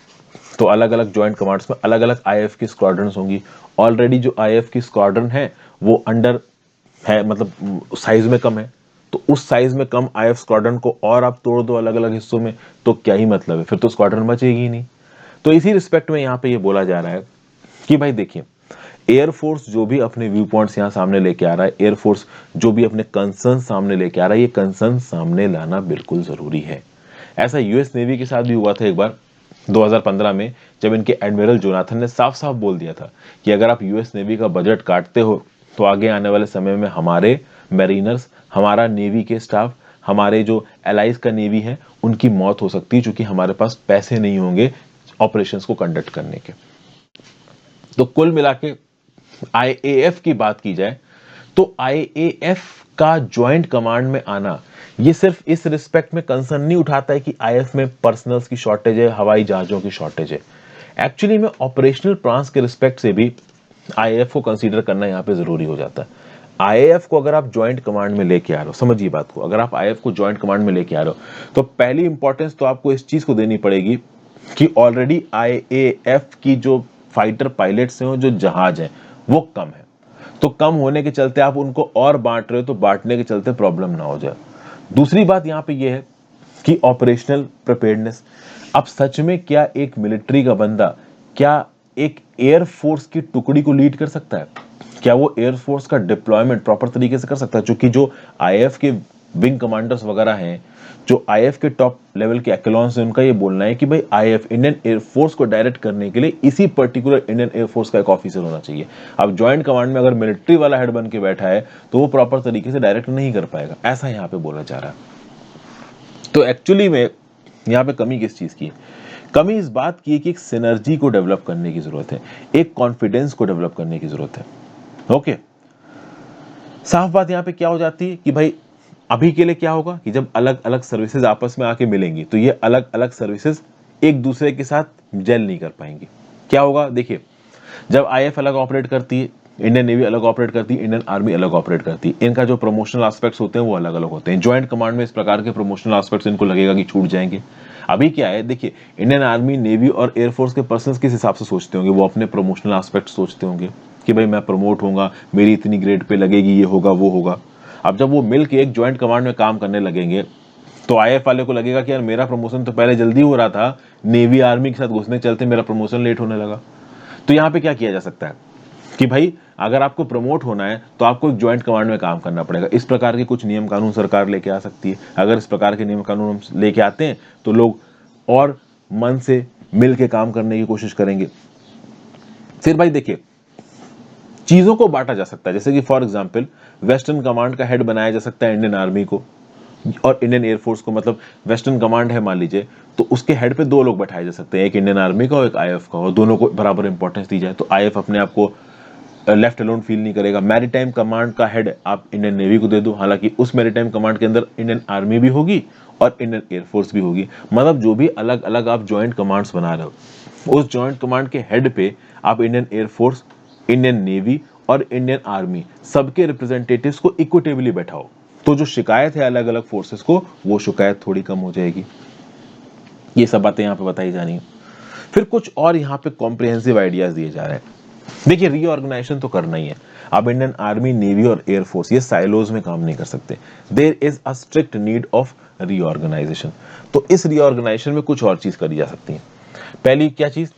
तो अलग अलग ज्वाइंट कमांड्स में अलग अलग आईएएफ की स्क्वाड्रंस होंगी। ऑलरेडी जो आईएएफ की स्क्वाड्रन है वो अंडर है, मतलब साइज में कम है। तो उस साइज में कम आईएएफ स्क्वाड्रन को और आप तोड़ दो अलग अलग हिस्सों में, तो क्या ही मतलब है, फिर तो स्क्वाड्रन बचेगी ही नहीं। तो इसी रिस्पेक्ट में यहां पे ये बोला जा रहा है कि भाई देखिए, एयरफोर्स जो भी अपने व्यू पॉइंट्स यहां सामने लेके आ रहा है, एयरफोर्स जो भी अपने कंसर्न सामने लेके आ रहा है, ये कंसर्न सामने लाना बिल्कुल जरूरी है। ऐसा यूएस नेवी के साथ भी हुआ था एक बार 2015 में, जब इनके एडमिरल जोनाथन ने साफ साफ बोल दिया था कि अगर आप यूएस नेवी का बजट काटते हो तो आगे आने वाले समय में हमारे मैरिनर्स, हमारा नेवी के स्टाफ, हमारे जो एलाइज का नेवी है, उनकी मौत हो सकती है, क्योंकि हमारे पास पैसे नहीं होंगे ऑपरेशंस को कंडक्ट करने के। तो कुल मिला के आईएएफ की बात की जाए तो आईएएफ का ज्वाइंट कमांड में आना ये सिर्फ इस रिस्पेक्ट में कंसर्न नहीं उठाता है कि आईएएफ में पर्सनल्स की शॉर्टेज है, हवाई जहाजों की शॉर्टेज है। एक्चुअली में ऑपरेशनल प्लान्स के रिस्पेक्ट से भी आईएएफ को कंसीडर करना यहां पे जरूरी हो जाता है। आईएएफ को अगर आप ज्वाइंट कमांड में लेके आ रहे हो, समझिए बात को, अगर आप आईएएफ को ज्वाइंट कमांड में लेके आ रहे हो तो पहली इंपॉर्टेंस तो आपको इस चीज को देनी पड़ेगी कि ऑलरेडी आईएएफ की जो फाइटर पायलट्स हैं, जो जहाज हैं, वो कम है। तो कम होने के चलते आप उनको और बांट रहे हो, तो बांटने के चलते प्रॉब्लम ना हो जाए। दूसरी बात यहां पे ये है कि ऑपरेशनल प्रिपेयर्डनेस। अब सच में क्या एक मिलिट्री का बंदा क्या एक एयरफोर्स की टुकड़ी को लीड कर सकता है? क्या वो एयरफोर्स का डिप्लॉयमेंट प्रॉपर तरीके से कर सकता है? क्योंकि जो आईएएफ के विंग कमांडर्स वगैरह हैं, जो आईएएफ के टॉप लेवल के एक्लॉन्स हैं, उनका ये बोलना है कि भाई आईएएफ इंडियन एयरफोर्स को डायरेक्ट करने के लिए इसी पर्टिकुलर इंडियन एयरफोर्स का एक ऑफिसर होना चाहिए। अब ज्वाइंट कमांड में अगर मिलिट्री वाला हेड बन के बैठा है तो वो प्रॉपर तरीके से डायरेक्ट नहीं कर पाएगा, ऐसा यहां पे बोला जा रहा है। तो एक्चुअली में यहां पे कमी किस चीज की है? कमी इस बात की है कि एक सिनर्जी को डेवलप करने की जरूरत है, एक कॉन्फिडेंस को डेवलप करने की जरूरत है। ओके, साफ बात यहां पे क्या हो जाती है कि भाई अभी के लिए क्या होगा कि जब अलग अलग सर्विसेज आपस में आके मिलेंगी तो ये अलग अलग सर्विसेज एक दूसरे के साथ जेल नहीं कर पाएंगी। क्या होगा, देखिए, जब आईएएफ अलग ऑपरेट करती है, इंडियन नेवी अलग ऑपरेट करती है, इंडियन आर्मी अलग ऑपरेट करती है, इनका जो प्रमोशनल एस्पेक्ट्स होते हैं वो अलग अलग होते हैं। ज्वाइंट कमांड में इस प्रकार के प्रमोशनल एस्पेक्ट्स इनको लगेगा कि छूट जाएंगे। अभी क्या है, देखिए, इंडियन आर्मी, नेवी और एयरफोर्स के पर्सन्स किस हिसाब से सोचते होंगे? वो अपने प्रमोशनल एस्पेक्ट सोचते होंगे कि भाई मैं प्रमोट होऊंगा, मेरी इतनी ग्रेड पे लगेगी, ये होगा वो होगा। अब जब वो मिल के एक ज्वाइंट कमांड में काम करने लगेंगे तो आईएएफ वाले को लगेगा कि यार मेरा प्रमोशन तो पहले जल्दी हो रहा था, नेवी आर्मी के साथ घुसने के चलते मेरा प्रमोशन लेट होने लगा। तो यहां पे क्या किया जा सकता है कि भाई अगर आपको प्रमोट होना है तो आपको एक ज्वाइंट कमांड में काम करना पड़ेगा। इस प्रकार के कुछ नियम कानून सरकार लेके आ सकती है। अगर इस प्रकार के नियम कानून हम लेके आते हैं तो लोग और मन से मिल के काम करने की कोशिश करेंगे। फिर भाई देखिए, चीजों को बांटा जा सकता है, जैसे कि फॉर एग्जांपल वेस्टर्न कमांड का हेड बनाया जा सकता है इंडियन आर्मी को और इंडियन एयरफोर्स को। मतलब वेस्टर्न कमांड है मान लीजिए, तो उसके हेड पे दो लोग बैठाए जा सकते हैं, एक इंडियन आर्मी का और एक आईएएफ का, और दोनों को बराबर इंपॉर्टेंस दी जाए तो आईएएफ अपने आप को लेफ्ट अलोन फील नहीं करेगा। मैरीटाइम कमांड का हेड आप इंडियन नेवी को दे दो, हालांकि उस मैरीटाइम कमांड के अंदर इंडियन आर्मी भी होगी और इंडियन एयरफोर्स भी होगी। मतलब जो भी अलग अलग आप ज्वाइंट कमांड्स बना रहे हो, उस ज्वाइंट कमांड के हेड पे आप इंडियन एयरफोर्स, इंडियन नेवी और इंडियन आर्मी सबके रिप्रेजेंटेटिव्स को इक्विटेबली बैठाओ, तो जो शिकायत है अलग अलग फोर्सेस को, वो शिकायत थोड़ी कम हो जाएगी। ये सब बातें यहां पे बताई जानी है। फिर कुछ और यहां पे कॉम्प्रिहेंसिव आइडियाज दिए जा रहे हैं। देखिए, रीऑर्गेनाइजेशन तो करना ही है। अब इंडियन आर्मी, नेवी और एयरफोर्स ये साइलोज में काम नहीं कर सकते। There is a strict need of reorganisation. तो इस रीऑर्गेनाइजेशन में कुछ और चीज करी जा सकती है। पहली क्या चीज?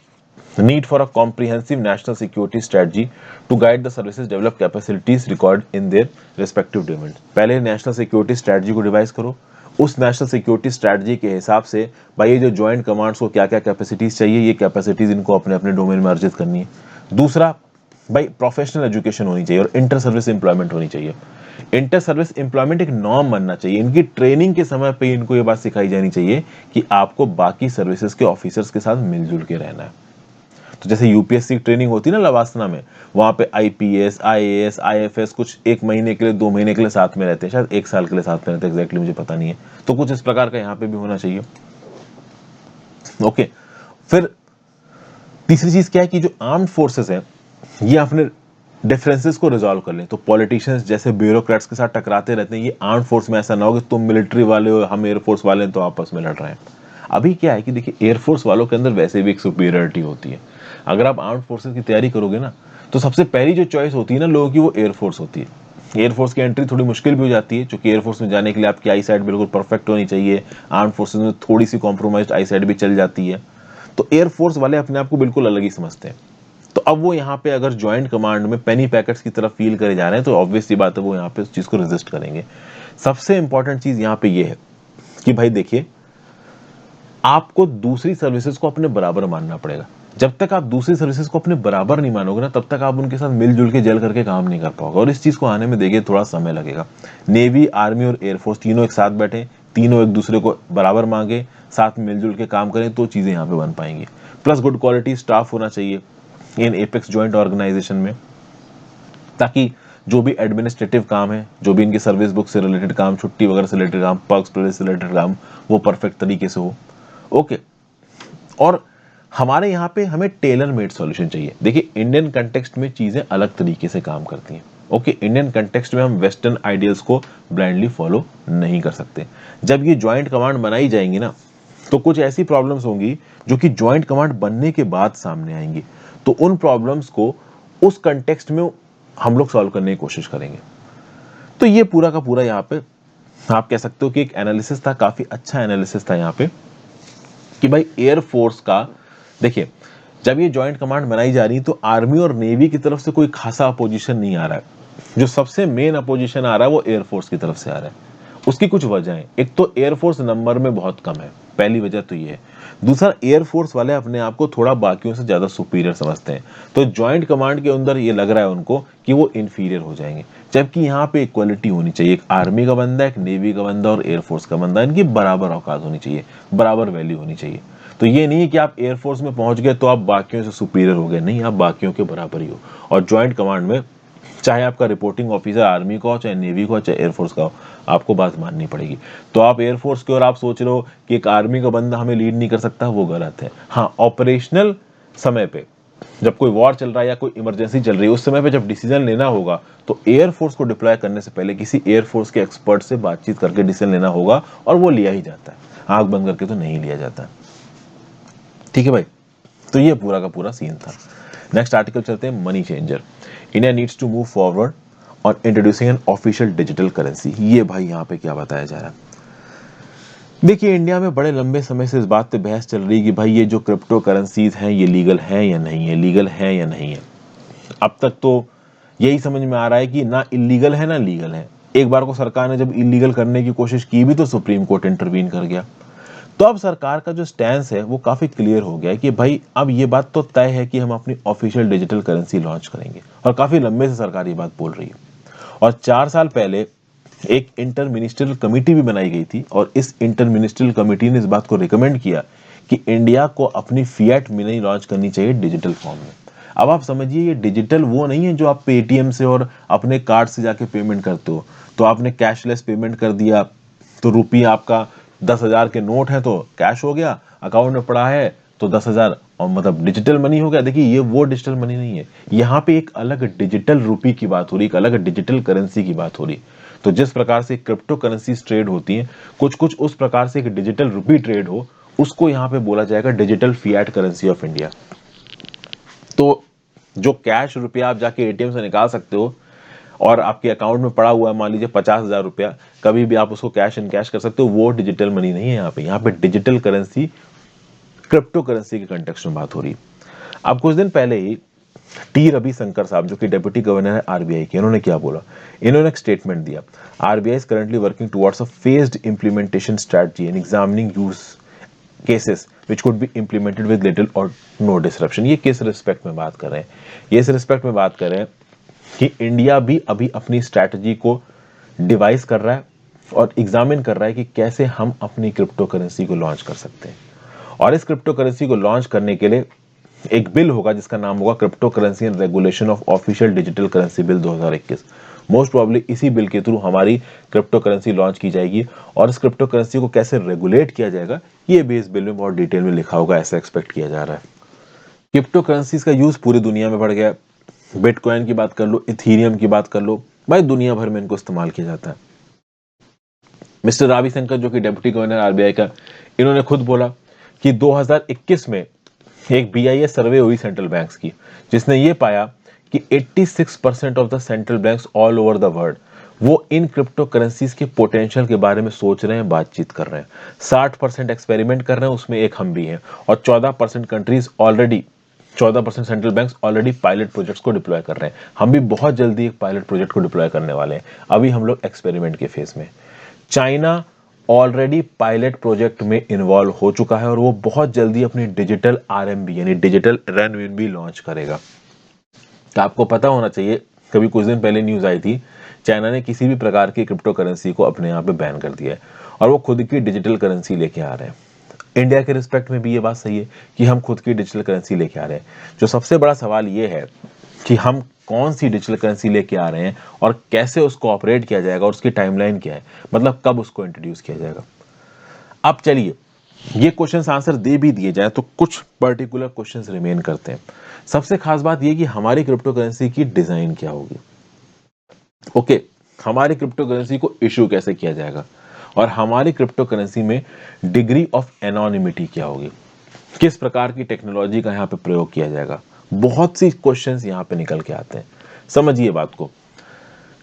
Need for a comprehensive national security strategy to guide the services develop capacities record in their respective domain. पहले नेशनल सिक्योरिटी स्ट्रेटजी को डिवाइस करो, उस नेशनल सिक्योरिटी स्ट्रैटेजी के हिसाब से भाई ये जो ज्वाइंट कमांड्स को क्या क्या कैपेसिटीज चाहिए, ये कैपेसिटीज इनको अपने अपने डोमेन में अर्जित करनी है। दूसरा भाई प्रोफेशनल एजुकेशन होनी चाहिए और इंटर सर्विस एम्प्लॉयमेंट होनी चाहिए। इंटर सर्विस एम्प्लॉयमेंट एक नॉर्म बनना चाहिए। इनकी ट्रेनिंग के समय पे इनको ये बात सिखाई जानी चाहिए कि आपको बाकी सर्विसेज के ऑफिसर्स के साथ मिलजुल के रहना है। तो जैसे यूपीएससी की ट्रेनिंग होती है ना लवासना में, वहां पे आईपीएस, आईएएस, आईएफएस कुछ 1 महीने के लिए 2 महीने के लिए साथ में रहते हैं, शायद 1 साल के लिए साथ में रहते हैं, एग्जैक्टली मुझे पता नहीं है। तो कुछ इस प्रकार का यहाँ पे भी होना चाहिए। ओके, फिर तीसरी चीज क्या है कि जो आर्म्ड फोर्सेस है ये अपने डिफरेंसेस को रिजॉल्व कर लें। तो पॉलिटिशियंस जैसे ब्यूरोक्रेट्स के साथ टकराते रहते हैं, ये आर्म्ड फोर्स में ऐसा ना हो कि तुम मिलिट्री वाले हो, हम एयरफोर्स वाले हैं, तो आपस में लड़ रहे हैं। अभी क्या है कि देखिए एयरफोर्स वालों के अंदर वैसे भी एक सुपीरियरिटी होती है। अगर आप आर्म्ड फोर्सेस की तैयारी करोगे ना, तो सबसे पहली जो चॉइस होती है ना लोगों की, वो एयरफोर्स होती है। एयरफोर्स की एंट्री थोड़ी मुश्किल भी हो जाती है, क्योंकि एयरफोर्स में जाने के लिए आपकी आई साइड बिल्कुल परफेक्ट होनी चाहिए। आर्म्ड फोर्सेस में थोड़ी सी कॉम्प्रोमाइज्ड आई साइड भी चल जाती है। तो एयरफोर्स वाले अपने आप को बिल्कुल अलग ही समझते हैं। तो अब वो यहाँ पे अगर ज्वाइंट कमांड में पेनी पैकेट्स की तरफ फील करे जा रहे हैं, तो ऑब्वियस सी बात है वो यहाँ पे उस चीज को रेजिस्ट करेंगे। सबसे इंपॉर्टेंट चीज यहाँ पे ये है कि भाई देखिए, आपको दूसरी सर्विसेज को अपने बराबर मानना पड़ेगा। जब तक आप दूसरी सर्विसेज को अपने बराबर नहीं मानोगे ना, तब तक आप उनके साथ मिलजुल के जल करके काम नहीं कर पाओगे, और इस चीज को आने में देखिए थोड़ा समय लगेगा। नेवी, आर्मी और एयरफोर्स तीनों एक साथ बैठे, तीनों एक दूसरे को बराबर मांगे, साथ मिलजुल के काम करें, तो चीजें यहाँ पे बन पाएंगी। प्लस गुड क्वालिटी स्टाफ होना चाहिए इन एपेक्स ज्वाइंट ऑर्गेनाइजेशन में, ताकि जो भी एडमिनिस्ट्रेटिव काम है, जो भी इनके सर्विस बुक से रिलेटेड काम, छुट्टी वगैरह से रिलेटेड काम, पर्क्स से रिलेटेड काम, वो परफेक्ट तरीके से हो। ओके, और हमारे यहाँ पे हमें टेलर मेड सॉल्यूशन चाहिए। देखिए इंडियन कंटेक्स्ट में चीजें अलग तरीके से काम करती हैं। ओके, इंडियन कंटेक्स्ट में हम वेस्टर्न आइडियल्स को ब्लाइंडली फॉलो नहीं कर सकते। जब ये ज्वाइंट कमांड बनाई जाएंगी ना, तो कुछ ऐसी प्रॉब्लम्स होंगी जो कि ज्वाइंट कमांड बनने के बाद सामने आएंगी। तो उन प्रॉब्लम्स को उस कंटेक्स्ट में हम लोग सॉल्व करने की कोशिश करेंगे। तो ये पूरा का पूरा यहाँ पे आप कह सकते हो कि एक एनालिसिस था, काफी अच्छा एनालिसिस था यहाँ पे, कि भाई एयरफोर्स का देखिए, जब ये ज्वाइंट कमांड बनाई जा रही है तो आर्मी और नेवी की तरफ से कोई खासा अपोजिशन नहीं आ रहा है। जो सबसे मेन अपोजिशन आ रहा है वो एयरफोर्स की तरफ से आ रहा है। उसकी कुछ वजह है। एक तो एयरफोर्स नंबर में बहुत कम है, पहली वजह तो ये है। दूसरा, एयरफोर्स वाले अपने आप को थोड़ा बाकियों से ज्यादा सुपीरियर समझते हैं, तो ज्वाइंट कमांड के अंदर ये लग रहा है उनको कि वो इंफीरियर हो जाएंगे। जबकि यहाँ पे इक्वलिटी होनी चाहिए, एक आर्मी का बंदा, एक नेवी का बंदा और एयरफोर्स का बंदा, इनकी बराबर औकात होनी चाहिए, बराबर वैल्यू होनी चाहिए। तो ये नहीं है कि आप एयरफोर्स में पहुंच गए तो आप बाकियों से सुपीरियर हो गए, नहीं, आप बाकियों के बराबर ही हो। और ज्वाइंट कमांड में चाहे आपका रिपोर्टिंग ऑफिसर आर्मी का हो, चाहे नेवी का हो, चाहे एयरफोर्स का हो, आपको बात माननी पड़ेगी। तो आप एयरफोर्स की ओर आप सोच रहे हो कि एक आर्मी का बंदा हमें लीड नहीं कर सकता, वो गलत है। हाँ, ऑपरेशनल समय पे जब कोई वॉर चल रहा है या कोई इमरजेंसी चल रही है, उस समय पे जब डिसीजन लेना होगा, तो एयरफोर्स को डिप्लॉय करने से पहले किसी एयरफोर्स के एक्सपर्ट से बातचीत करके डिसीजन लेना होगा, और वो लिया ही जाता है, आंख बंद करके तो नहीं लिया जाता। ठीक है भाई, तो ये पूरा का पूरा सीन था। नेक्स्ट आर्टिकल चलते हैं, money changer. India needs to move forward on introducing an official digital currency. ये भाई यहाँ पे क्या बताया जा रहा है? देखिए इंडिया में बड़े लंबे समय से इस बात पे बहस चल रही है कि भाई ये जो क्रिप्टो करेंसीज हैं ये लीगल है या नहीं है, लीगल है या नहीं है। अब तक तो यही समझ में आ रहा है कि ना इलीगल है ना लीगल है। एक बार को सरकार ने जब इलीगल करने की कोशिश की भी तो सुप्रीम कोर्ट इंटरवीन कर गया। तो अब सरकार का जो स्टैंस है वो काफी क्लियर हो गया है कि भाई अब ये बात तो तय है कि हम अपनी ऑफिशियल डिजिटल करेंसी लॉन्च करेंगे, और काफी लंबे से सरकार ये बात बोल रही है। और 4 साल पहले एक इंटर मिनिस्ट्रियल कमेटी भी बनाई गई थी, और इस इंटर मिनिस्ट्रियल कमेटी ने इस बात को रिकमेंड किया कि इंडिया को अपनी फिएट मनी लॉन्च करनी चाहिए डिजिटल फॉर्म में। अब आप समझिए, ये डिजिटल वो नहीं है जो आप पेटीएम से और अपने कार्ड से जाके पेमेंट करते हो। तो आपने कैशलेस पेमेंट कर दिया, तो रुपया आपका 10,000 के नोट है तो कैश हो गया, अकाउंट में पड़ा है तो 10,000, और मतलब डिजिटल मनी हो गया। देखिए ये वो डिजिटल मनी नहीं है, यहाँ पे एक अलग डिजिटल रुपी की बात हो रही है, एक अलग डिजिटल करेंसी की बात हो रही। तो जिस प्रकार से क्रिप्टो करेंसी ट्रेड होती हैं, कुछ कुछ उस प्रकार से एक डिजिटल रुपी ट्रेड हो, उसको यहाँ पे बोला जाएगा digital fiat currency of India. तो जो कैश रुपया आप जाके एटीएम से निकाल सकते हो और आपके अकाउंट में पड़ा हुआ है, मान लीजिए 50,000 रुपया, कभी भी आप उसको कैश इन कैश कर सकते हो, वो डिजिटल मनी नहीं है। यहाँ पे डिजिटल करेंसी क्रिप्टो करेंसी के कंटेक्स्ट में बात हो रही है। अब कुछ दिन पहले ही टी रविशंकर साहब जो कि डेप्यूटी गवर्नर है आरबीआई के, इन्होंने क्या बोला, इन्होंने एक स्टेटमेंट दिया, RBI is currently working towards a phased implementation strategy and examining use cases which could be implemented with little और नो डिसरप्शन। ये किस रिस्पेक्ट में बात कर रहे हैं, ये इस रिस्पेक्ट में बात कर रहे हैं कि इंडिया भी अभी अपनी स्ट्रैटेजी को डिवाइस कर रहा है और एग्जामिन कर रहा है कि कैसे हम अपनी क्रिप्टो करेंसी को लॉन्च कर सकते हैं। और इस क्रिप्टो करेंसी को लॉन्च करने के लिए एक बिल होगा जिसका नाम होगा crypto currency and regulation of official digital currency bill 2021। Most probably इसी बिल के थ्रू हमारी क्रिप्टो करेंसी लॉन्च की जाएगी और इस क्रिप्टो करेंसी को कैसे रेगुलेट किया जाएगा ये भी इस बिल में बहुत डिटेल में लिखा होगा, ऐसा एक्सपेक्ट किया जा रहा है। क्रिप्टो करेंसीज का यूज पूरी दुनिया में बढ़ गया। बिटकॉइन की बात कर लो, इथीरियम की बात कर लो, भाई दुनिया भर में इनको इस्तेमाल किया जाता है। मिस्टर रविशंकर जो कि डेप्यूटी गवर्नर आरबीआई का, इन्होंने खुद बोला कि 2021 में एक बीआईएस सर्वे हुई सेंट्रल बैंक्स की, जिसने ये पाया कि 86% of the central banks all over the world वो इन क्रिप्टो करेंसीज के पोटेंशियल के बारे में सोच रहे हैं, बातचीत कर रहे हैं। 60% एक्सपेरिमेंट कर रहे हैं, उसमें एक हम भी हैं। और 14% countries already, 14% central banks already pilot projects को डिप्लॉय कर रहे हैं। हम भी बहुत जल्दी एक पायलट प्रोजेक्ट को डिप्लॉय करने वाले हैं। अभी हम लोग एक्सपेरिमेंट के फेज में। चाइना ऑलरेडी पायलट प्रोजेक्ट में इन्वॉल्व हो चुका है और वो बहुत जल्दी अपनी डिजिटल आरएमबी यानी डिजिटल रेनमिनबी लॉन्च करेगा। तो आपको पता होना चाहिए, कभी कुछ दिन पहले न्यूज आई थी, चाइना ने किसी भी प्रकार की क्रिप्टो करेंसी को अपने यहाँ पे बैन कर दिया है और वो खुद की डिजिटल करेंसी लेके आ रहे हैं। इंडिया के रिस्पेक्ट में भी ये बात सही है कि हम खुद की डिजिटल करेंसी लेके आ रहे हैं। जो सबसे बड़ा सवाल ये है कि हम कौन सी डिजिटल करेंसी लेके आ रहे हैं और कैसे उसको ऑपरेट किया जाएगा और उसकी टाइमलाइन क्या है, मतलब कब उसको इंट्रोड्यूस किया जाएगा। अब चलिए ये क्वेश्चंस आंसर दे भी दिए जाए तो कुछ पर्टिकुलर क्वेश्चंस रिमेन करते हैं। सबसे खास बात ये कि हमारी क्रिप्टो करेंसी की डिजाइन क्या होगी। ओके, हमारी क्रिप्टो करेंसी को इशू कैसे किया जाएगा और हमारी क्रिप्टो करेंसी में डिग्री ऑफ एनोनिमिटी क्या होगी, किस प्रकार की टेक्नोलॉजी का यहाँ पे प्रयोग किया जाएगा। बहुत सी क्वेश्चंस यहाँ पे निकल के आते हैं। समझिए बात को,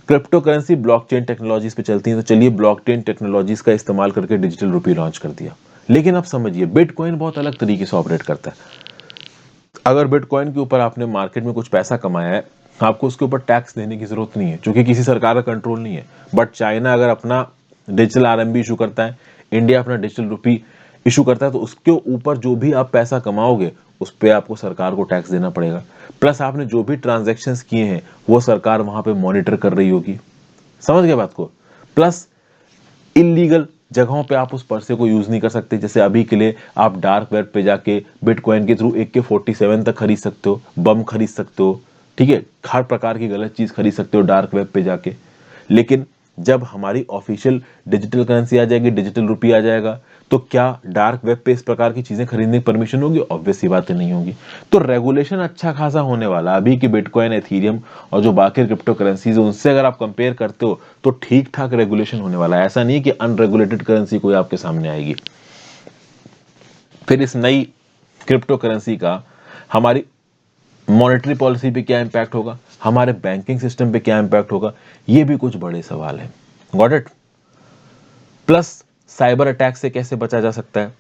क्रिप्टो करेंसी ब्लॉकचेन टेक्नोलॉजीज पे चलती है, तो चलिए ब्लॉकचेन टेक्नोलॉजीज का इस्तेमाल करके डिजिटल रुपी लॉन्च कर दिया। लेकिन अब समझिए बिटकॉइन बहुत अलग तरीके से ऑपरेट करता है। अगर बिटकॉइन के ऊपर आपने मार्केट में कुछ पैसा कमाया है, आपको उसके ऊपर टैक्स देने की जरूरत नहीं है क्योंकि किसी सरकार का कंट्रोल नहीं है। बट चाइना अगर अपना डिजिटल आरएमबी इशू करता है, इंडिया अपना डिजिटल रुपी इशू करता है, तो उसके ऊपर जो भी आप पैसा कमाओगे उस पर आपको सरकार को टैक्स देना पड़ेगा। प्लस आपने जो भी ट्रांजैक्शंस किए हैं वो सरकार वहां पे मॉनिटर कर रही होगी। समझ गए बात को। प्लस इलीगल जगहों पे आप उस पर्से को यूज नहीं कर सकते। जैसे अभी के लिए आप डार्क वेब पे जाके बिटकॉइन के थ्रू AK-47 तक खरीद सकते हो, बम खरीद सकते हो, ठीक है, हर प्रकार की गलत चीज खरीद सकते हो डार्क वेब पे जाके। लेकिन जब हमारी ऑफिशियल डिजिटल करेंसी आ जाएगी, डिजिटल रुपी आ जाएगा, तो क्या डार्क वेब पे इस प्रकार की चीजें खरीदने की परमिशन होगी? ऑब्वियस सी बातें नहीं होगी। तो रेगुलेशन अच्छा खासा होने वाला अभी की बिटकॉइन, एथीरियम और जो बाकी क्रिप्टो करेंसीज उनसे अगर आप कंपेयर करते हो तो ठीक ठाक रेगुलेशन होने वाला है। ऐसा नहीं कि अनरेगुलेटेड करेंसी कोई आपके सामने आएगी। फिर इस नई क्रिप्टो करेंसी का हमारी मॉनेटरी पॉलिसी पे क्या इंपैक्ट होगा, हमारे बैंकिंग सिस्टम पे क्या इंपैक्ट होगा, ये भी कुछ बड़े सवाल हैं। Got it. Plus cyber attack से कैसे बचा जा सकता है,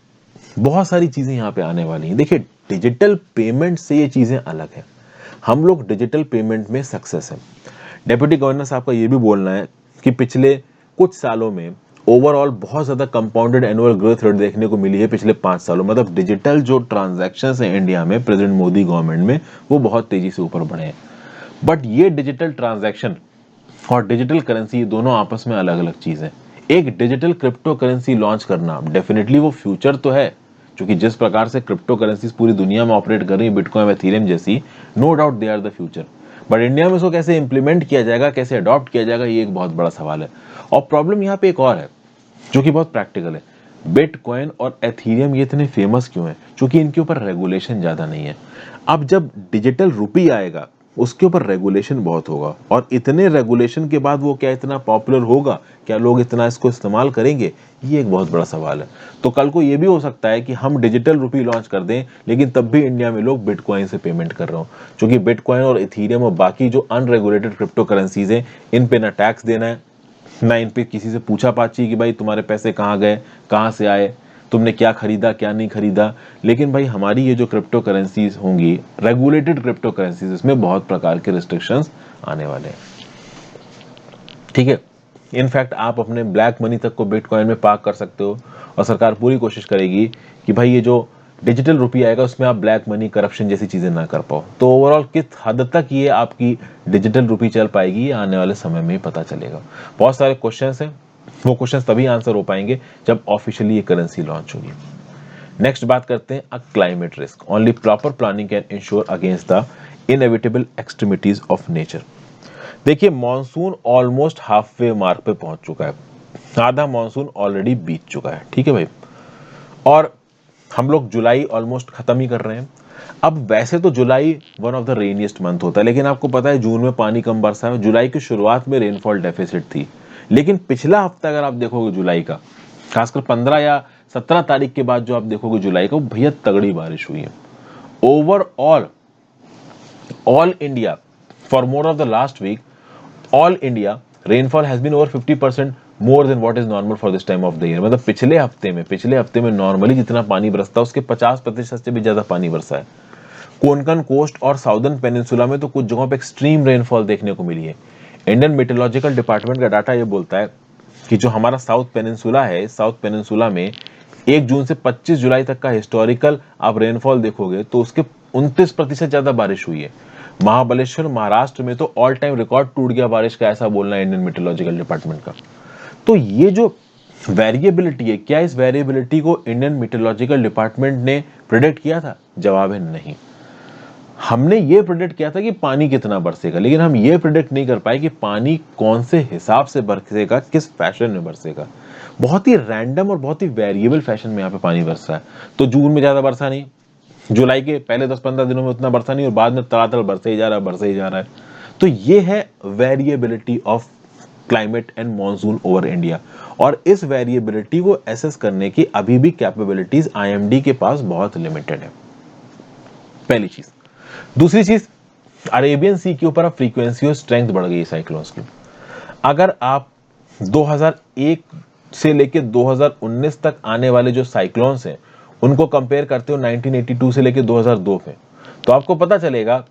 बहुत सारी चीजें यहां पे आने वाली हैं। देखिए डिजिटल पेमेंट से ये चीजें अलग है, हम लोग डिजिटल पेमेंट में सक्सेस है। डेप्यूटी गवर्नर साहब का ये भी बोलना है कि पिछले कुछ सालों में ओवरऑल बहुत ज्यादा कंपाउंडेड एनुअल ग्रोथ रेट देखने को मिली है पिछले 5 सालों। मतलब डिजिटल जो ट्रांजैक्शंस हैं इंडिया में प्रेसिडेंट मोदी गवर्नमेंट में, वो बहुत तेजी से ऊपर बढ़े हैं। बट ये डिजिटल ट्रांजैक्शन और डिजिटल करेंसी दोनों आपस में अलग अलग चीज है। एक डिजिटल क्रिप्टो करेंसी लॉन्च करना डेफिनेटली वो फ्यूचर तो है, क्योंकि जिस प्रकार से क्रिप्टो करेंसीज पूरी दुनिया में ऑपरेट कर रही है, बिटकॉइन, एथीरियम जैसी, no doubt they are the future. But India में इसको कैसे इंप्लीमेंट किया जाएगा, कैसे अडॉप्ट किया जाएगा, ये एक बहुत बड़ा सवाल है। और प्रॉब्लम यहाँ पे एक और है जो कि बहुत प्रैक्टिकल है। बिटकॉइन और एथीरियम ये इतने फेमस क्यों है? क्योंकि इनके ऊपर रेगुलेशन ज्यादा नहीं है। अब जब डिजिटल रुपी आएगा उसके ऊपर रेगुलेशन बहुत होगा, और इतने रेगुलेशन के बाद वो क्या इतना पॉपुलर होगा, क्या लोग इतना इसको इस्तेमाल करेंगे, ये एक बहुत बड़ा सवाल है। तो कल को ये भी हो सकता है कि हम डिजिटल रुपी लॉन्च कर दें लेकिन तब भी इंडिया में लोग बिटकॉइन से पेमेंट कर रहे हो, क्योंकि बिटकॉइन और इथीरियम और बाकी जो अनरेगुलेटेड क्रिप्टो करेंसीज हैं, इन पे ना टैक्स देना है, ना इन पे किसी से पूछा पाछी कि भाई तुम्हारे पैसे कहाँ गए, कहाँ से आए, तुमने क्या खरीदा क्या नहीं खरीदा। लेकिन भाई हमारी ये जो क्रिप्टो करेंसीज होंगी, रेगुलेटेड क्रिप्टो करेंसीज, इसमें बहुत प्रकार के रिस्ट्रिक्शंस आने वाले हैं, ठीक है। इनफैक्ट आप अपने ब्लैक मनी तक को बिटकॉइन में पार्क कर सकते हो, और सरकार पूरी कोशिश करेगी कि भाई ये जो डिजिटल रुपया आएगा उसमें आप ब्लैक मनी, करप्शन जैसी चीजें ना कर पाओ। तो ओवरऑल किस हद तक ये आपकी डिजिटल रुपी चल पाएगी, ये आने वाले समय में ही पता चलेगा। बहुत सारे क्वेश्चंस हैं, वो क्वेश्चंस तभी आंसर हो पाएंगे जब ऑफिशियली ये करेंसी लॉन्च होगी। नेक्स्ट बात करते हैं a climate risk. Only proper planning can ensure against the inevitable extremities of nature. देखिए monsoon almost halfway mark पे पहुंच चुका है, आधा मॉनसून ऑलरेडी बीत चुका है, ठीक है भाई। और हम लोग जुलाई ऑलमोस्ट खत्म ही कर रहे हैं। अब वैसे तो जुलाई one of the rainiest month होता है, लेकिन आपको पता है जून में पानी कम बरसा है, जुलाई की शुरुआत में रेनफॉल डेफिसिट थी। लेकिन पिछला हफ्ता अगर आप देखोगे जुलाई का, खासकर 15 या 17 तारीख के बाद जो आप देखोगे जुलाई का, भैया तगड़ी बारिश हुई है। Overall all India for more of the last week, all India rainfall has been over 50% more than what is normal for this time of the year. मतलब पिछले हफ्ते में नॉर्मली जितना पानी बरसता है उसके 50% से भी ज्यादा पानी बरसा है। कोंकण कोस्ट और साउदर्न पेनिनसुला में तो कुछ जगहों पे एक्सट्रीम रेनफॉल देखने को मिली है। इंडियन मेट्रोलॉजिकल डिपार्टमेंट का डाटा ये बोलता है कि जो हमारा साउथ पेनिनसुला है, साउथ पेनिनसुला में 1 जून से 25 जुलाई तक का हिस्टोरिकल आप रेनफॉल देखोगे तो उसके 29% ज्यादा बारिश हुई है। महाबलेश्वर महाराष्ट्र में तो ऑल टाइम रिकॉर्ड टूट गया बारिश का, ऐसा बोलना है इंडियन मेट्रोलॉजिकल डिपार्टमेंट का। तो ये जो वेरिएबिलिटी है, क्या इस वेरिएबिलिटी को इंडियन मेट्रोलॉजिकल डिपार्टमेंट ने प्रेडिक्ट किया था? जवाब है नहीं। हमने ये प्रेडिक्ट किया था कि पानी कितना बरसेगा, लेकिन हम ये प्रेडिक्ट नहीं कर पाए कि पानी कौन से हिसाब से बरसेगा, किस फैशन में बरसेगा। बहुत ही रैंडम और बहुत ही वेरिएबल फैशन में यहाँ पे पानी बरसा है। तो जून में ज्यादा बरसा नहीं, जुलाई के पहले 10-15 दिनों में उतना बरसा नहीं, और बाद में तड़ातड़ बरसे ही जा रहा है। तो ये है variability of climate and monsoon over India. और इस वेरिएबिलिटी को एसेस करने की अभी भी कैपेबिलिटीज आईएमडी के पास बहुत लिमिटेड है, पहली चीज। दूसरी चीज, अरेबियन सी के ऊपर अब फ्रीक्वेंसी और स्ट्रेंथ बढ़ गई है साइक्लोन्स की। अगर आप 2001 से लेकर 2019 तक आने वाले जो साइक्लोन्स हैं उनको कंपेयर करते हो 1982 से लेकर 2002 में, तो आपको पता चलेगा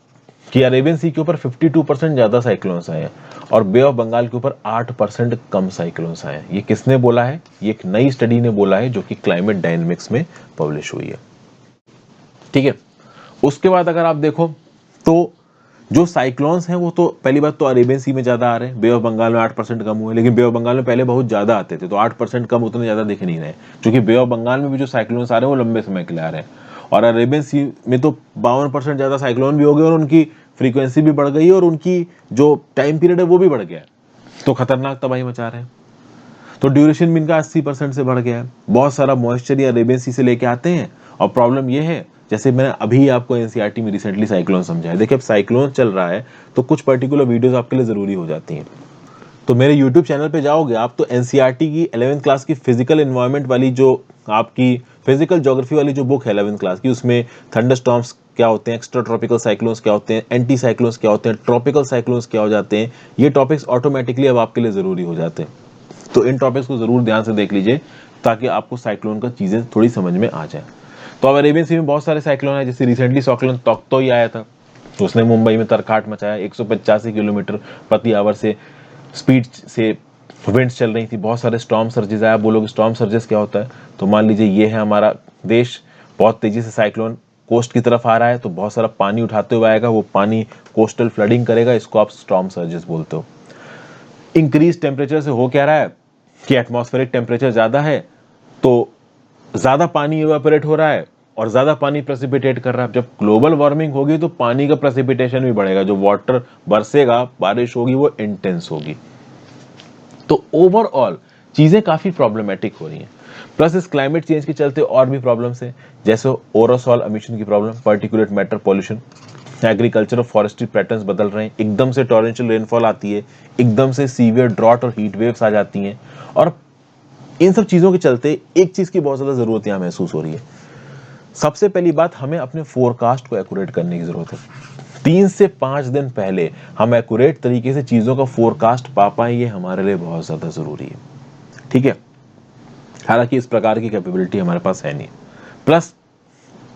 कि अरेबियन सी के ऊपर 52% ज्यादा साइक्लोन्स आए हैं और बे ऑफ बंगाल के ऊपर 8% कम साइक्लोन्स आए हैं। ये किसने बोला है? ये एक नई स्टडी ने बोला है जो कि क्लाइमेट डायनेमिक्स में पब्लिश हुई है, ठीक है। उसके बाद अगर आप देखो तो जो साइक्लोन्स हैं वो तो पहली बात तो अरेबियन सी में ज्यादा आ रहे हैं, बे ऑफ बंगाल में 8% कम हुए, लेकिन बे ऑफ बंगाल में पहले बहुत ज्यादा आते थे, तो 8% कम उतने ज्यादा दिख नहीं रहे, क्योंकि बे ऑफ बंगाल में भी जो साइक्लोन्स आ रहे हैं वो लंबे समय के लिए आ रहे हैं। और अरेबियन सी में तो 52% ज्यादा साइक्लोन भी हो गए और उनकी फ्रीक्वेंसी भी बढ़ गई और उनकी जो टाइम पीरियड है वो भी बढ़ गया, तो खतरनाक तबाही मचा रहे हैं। तो ड्यूरेशन भी इनका 80% से बढ़ गया है। बहुत सारा मॉइस्चर ये अरेबियन सी से लेके आते हैं, और प्रॉब्लम ये है, जैसे मैंने अभी आपको एनसीईआरटी में रिसेंटली साइक्लोन समझाया, देखिए अब साइक्लोन चल रहा है तो कुछ पर्टिकुलर वीडियोस आपके लिए जरूरी हो जाती हैं। तो मेरे यूट्यूब चैनल पे जाओगे आप तो एनसीईआरटी की 11th क्लास की फिजिकल एनवायरनमेंट वाली जो आपकी फिजिकल ज्योग्राफी वाली जो बुक है 11th क्लास की, उसमें थंडरस्टॉर्म्स क्या होते हैं, एक्स्ट्रा ट्रॉपिकल साइक्लोन्स क्या होते हैं, एंटी साइक्लोन्स क्या होते हैं, ट्रॉपिकल साइक्लोन्स क्या हो जाते हैं, ये टॉपिक्स ऑटोमेटिकली अब आपके लिए जरूरी हो जाते हैं। तो इन टॉपिक्स को जरूर ध्यान से देख लीजिए ताकि आपको साइक्लोन का चीजें थोड़ी समझ में आ जाए। तो अब अरेबियन सी में बहुत सारे साइक्लोन है, जैसे रिसेंटली साइक्लोन तौक्तोई आया था, तो उसने मुंबई में तरकाट मचाया। 185 किलोमीटर प्रति आवर से स्पीड से विंड्स चल रही थी, बहुत सारे स्टॉर्म सर्जेस आया। बोलोगे स्टॉर्म सर्जेस क्या होता है? तो मान लीजिए ये है हमारा देश, बहुत तेजी से साइक्लोन कोस्ट की तरफ आ रहा है, तो बहुत सारा पानी उठाते हुए आएगा, वो पानी कोस्टल फ्लडिंग करेगा, इसको आप स्टॉर्म सर्जेस बोलते हो। इंक्रीज टेम्परेचर से हो क्या रहा है कि एटमॉस्फेरिक टेम्परेचर ज्यादा है तो ज्यादा पानी इवेपोरेट हो रहा है और ज्यादा पानी प्रेसिपिटेट कर रहा है। जब ग्लोबल वार्मिंग होगी तो पानी का प्रेसिपिटेशन भी बढ़ेगा, जो वाटर बरसेगा, बारिश होगी, वो इंटेंस होगी। तो ओवरऑल चीजें काफी प्रॉब्लमेटिक हो रही हैं। प्लस इस क्लाइमेट चेंज के चलते और भी प्रॉब्लम्स हैं, जैसे एरोसॉल एमिशन की problem, particulate matter pollution, agriculture और फॉरेस्ट्री पैटर्न्स बदल रहे हैं, एकदम से टॉरेंशियल रेनफॉल आती है, एकदम से सीवियर ड्रॉट और हीट वेव्स आ जाती हैं। और इन सब चीजों के चलते एक चीज की बहुत ज्यादा जरूरत यहां महसूस हो रही है। सबसे पहली बात, हमें अपने फोरकास्ट को एक्यूरेट करने की जरूरत है। 3 से 5 दिन पहले हम एक्यूरेट तरीके से चीजों का फोरकास्ट पा पाए, ये हमारे लिए बहुत ज्यादा जरूरी है, ठीक है। हालांकि इस प्रकार की कैपेबिलिटी हमारे पास है नहीं। प्लस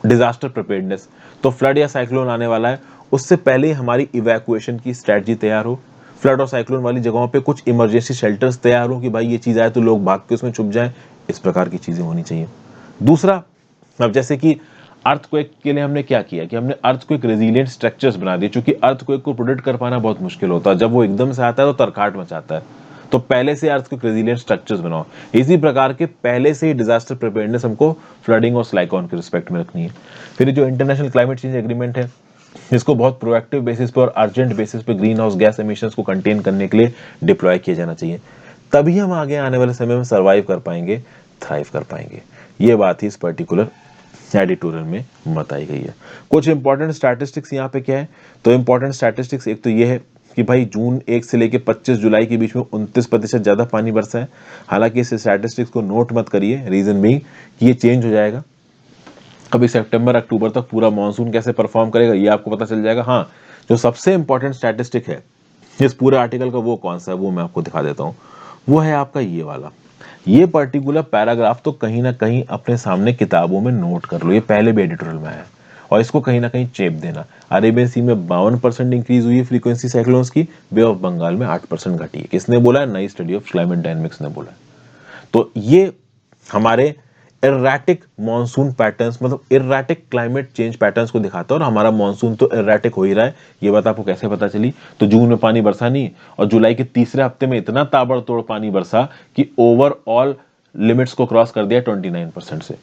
डिजास्टर प्रिपेयर्डनेस, तो फ्लड या साइक्लोन आने वाला है, उससे पहले ही हमारी इवैक्यूएशन की स्ट्रेटजी तैयार हो। फ्लड और साइक्लोन वाली जगहों पे कुछ इमरजेंसी शेल्टर्स तैयार हो कि भाई ये चीज़ आए तो लोग भाग के उसमें छुप जाएं, इस प्रकार की चीज़ें होनी चाहिए। दूसरा, अब जैसे कि अर्थक्वेक के लिए हमने क्या किया कि हमने अर्थक्वेक रेजिलिएंट स्ट्रक्चर्स बना दिए, क्योंकि अर्थक्वेक को प्रोडिक्ट कर पाना बहुत मुश्किल होता है, जब वो एकदम से आता है तो तरकाट मचाता है, तो पहले से अर्थक्वेक रेजिलिएंट स्ट्रक्चर्स बनाओ। इसी प्रकार के पहले से ही डिजास्टर प्रिपेयर्डनेस हमको फ्लडिंग और साइक्लोन के रिस्पेक्ट में रखनी है। फिर जो इंटरनेशनल क्लाइमेट चेंज एग्रीमेंट है, इसको बहुत प्रोएक्टिव बेसिस पे और अर्जेंट बेसिस पे ग्रीन हाउस गैस एमिशंस को कंटेन करने के लिए डिप्लॉय किया जाना चाहिए, तभी हम आगे आने वाले समय में सर्वाइव कर पाएंगे, थ्राइव कर पाएंगे। ये बात ही इस पर्टिकुलर एडिटोरियल में बताई गई है। कुछ इंपॉर्टेंट स्टैटिस्टिक्स यहाँ पे क्या है, तो इंपॉर्टेंट स्टैटिस्टिक्स एक तो ये है कि भाई जून 1 से लेकर 25 जुलाई के बीच में 29% ज्यादा पानी बरसा है। हालांकि इस स्टैटिस्टिक्स को नोट मत करिए, रीजन बीइंग कि ये चेंज हो जाएगा। अभी सितंबर अक्टूबर तक पूरा मानसून कैसे परफॉर्म करेगा ये आपको पता चल जाएगा। हाँ, जो सबसे इंपॉर्टेंट स्टैटिस्टिक है इस पूरे आर्टिकल का, वो कौन सा है वो मैं आपको दिखा देता हूँ। वो है आपका ये वाला, ये पर्टिकुलर पैराग्राफ तो कहीं ना कहीं अपने सामने किताबों में नोट कर लो, ये पहले भी एडिटोरियल में है, और इसको कहीं ना कहीं चेप देना। अरेबियन सी में 52% इंक्रीज हुई है फ्रीक्वेंसी साइक्लोन्स की, बे ऑफ बंगाल में 8% घटी है। किसने बोला है? नई स्टडी ऑफ क्लाइमेट डायनेमिक्स ने बोला है। तो ये हमारे इर्रेटिक मॉनसून पैटर्न्स, मतलब इर्रेटिक क्लाइमेट चेंज पैटर्न्स को दिखाता है, और हमारा मॉनसून तो इर्रेटिक हो ही रहा है। ये बात आपको कैसे पता चली? तो जून में पानी बरसा नहीं, और जुलाई के तीसरे हफ्ते में इतना ताबड़तोड़ पानी बरसा कि ओवरऑल लिमिट्स को क्रॉस कर दिया 29% से।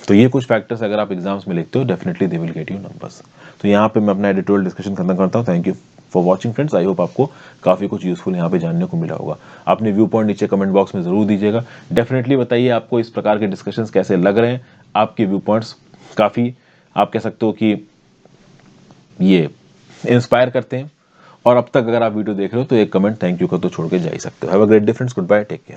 तो ये कुछ फैक्टर्स अगर आप एग्जाम्स में लिखते हो, definitely they will get you numbers. तो यहाँ पे मैं अपना एडिटोरियल डिस्कशन खत्म करता हूँ। Thank you for watching friends, I hope आपको काफी कुछ यूजफुल यहाँ पे जानने को मिला होगा। अपने व्यू पॉइंट नीचे कमेंट बॉक्स में जरूर दीजिएगा। डेफिनेटली बताइए आपको इस प्रकार के डिस्कशंस कैसे लग रहे हैं। आपके व्यू पॉइंट्स काफी, आप कह सकते हो कि ये इंस्पायर करते हैं। और अब तक अगर आप वीडियो देख रहे हो तो एक कमेंट थैंक यू का तो छोड़ के जा ही सकते हो। Have a great day friends, good bye, take care.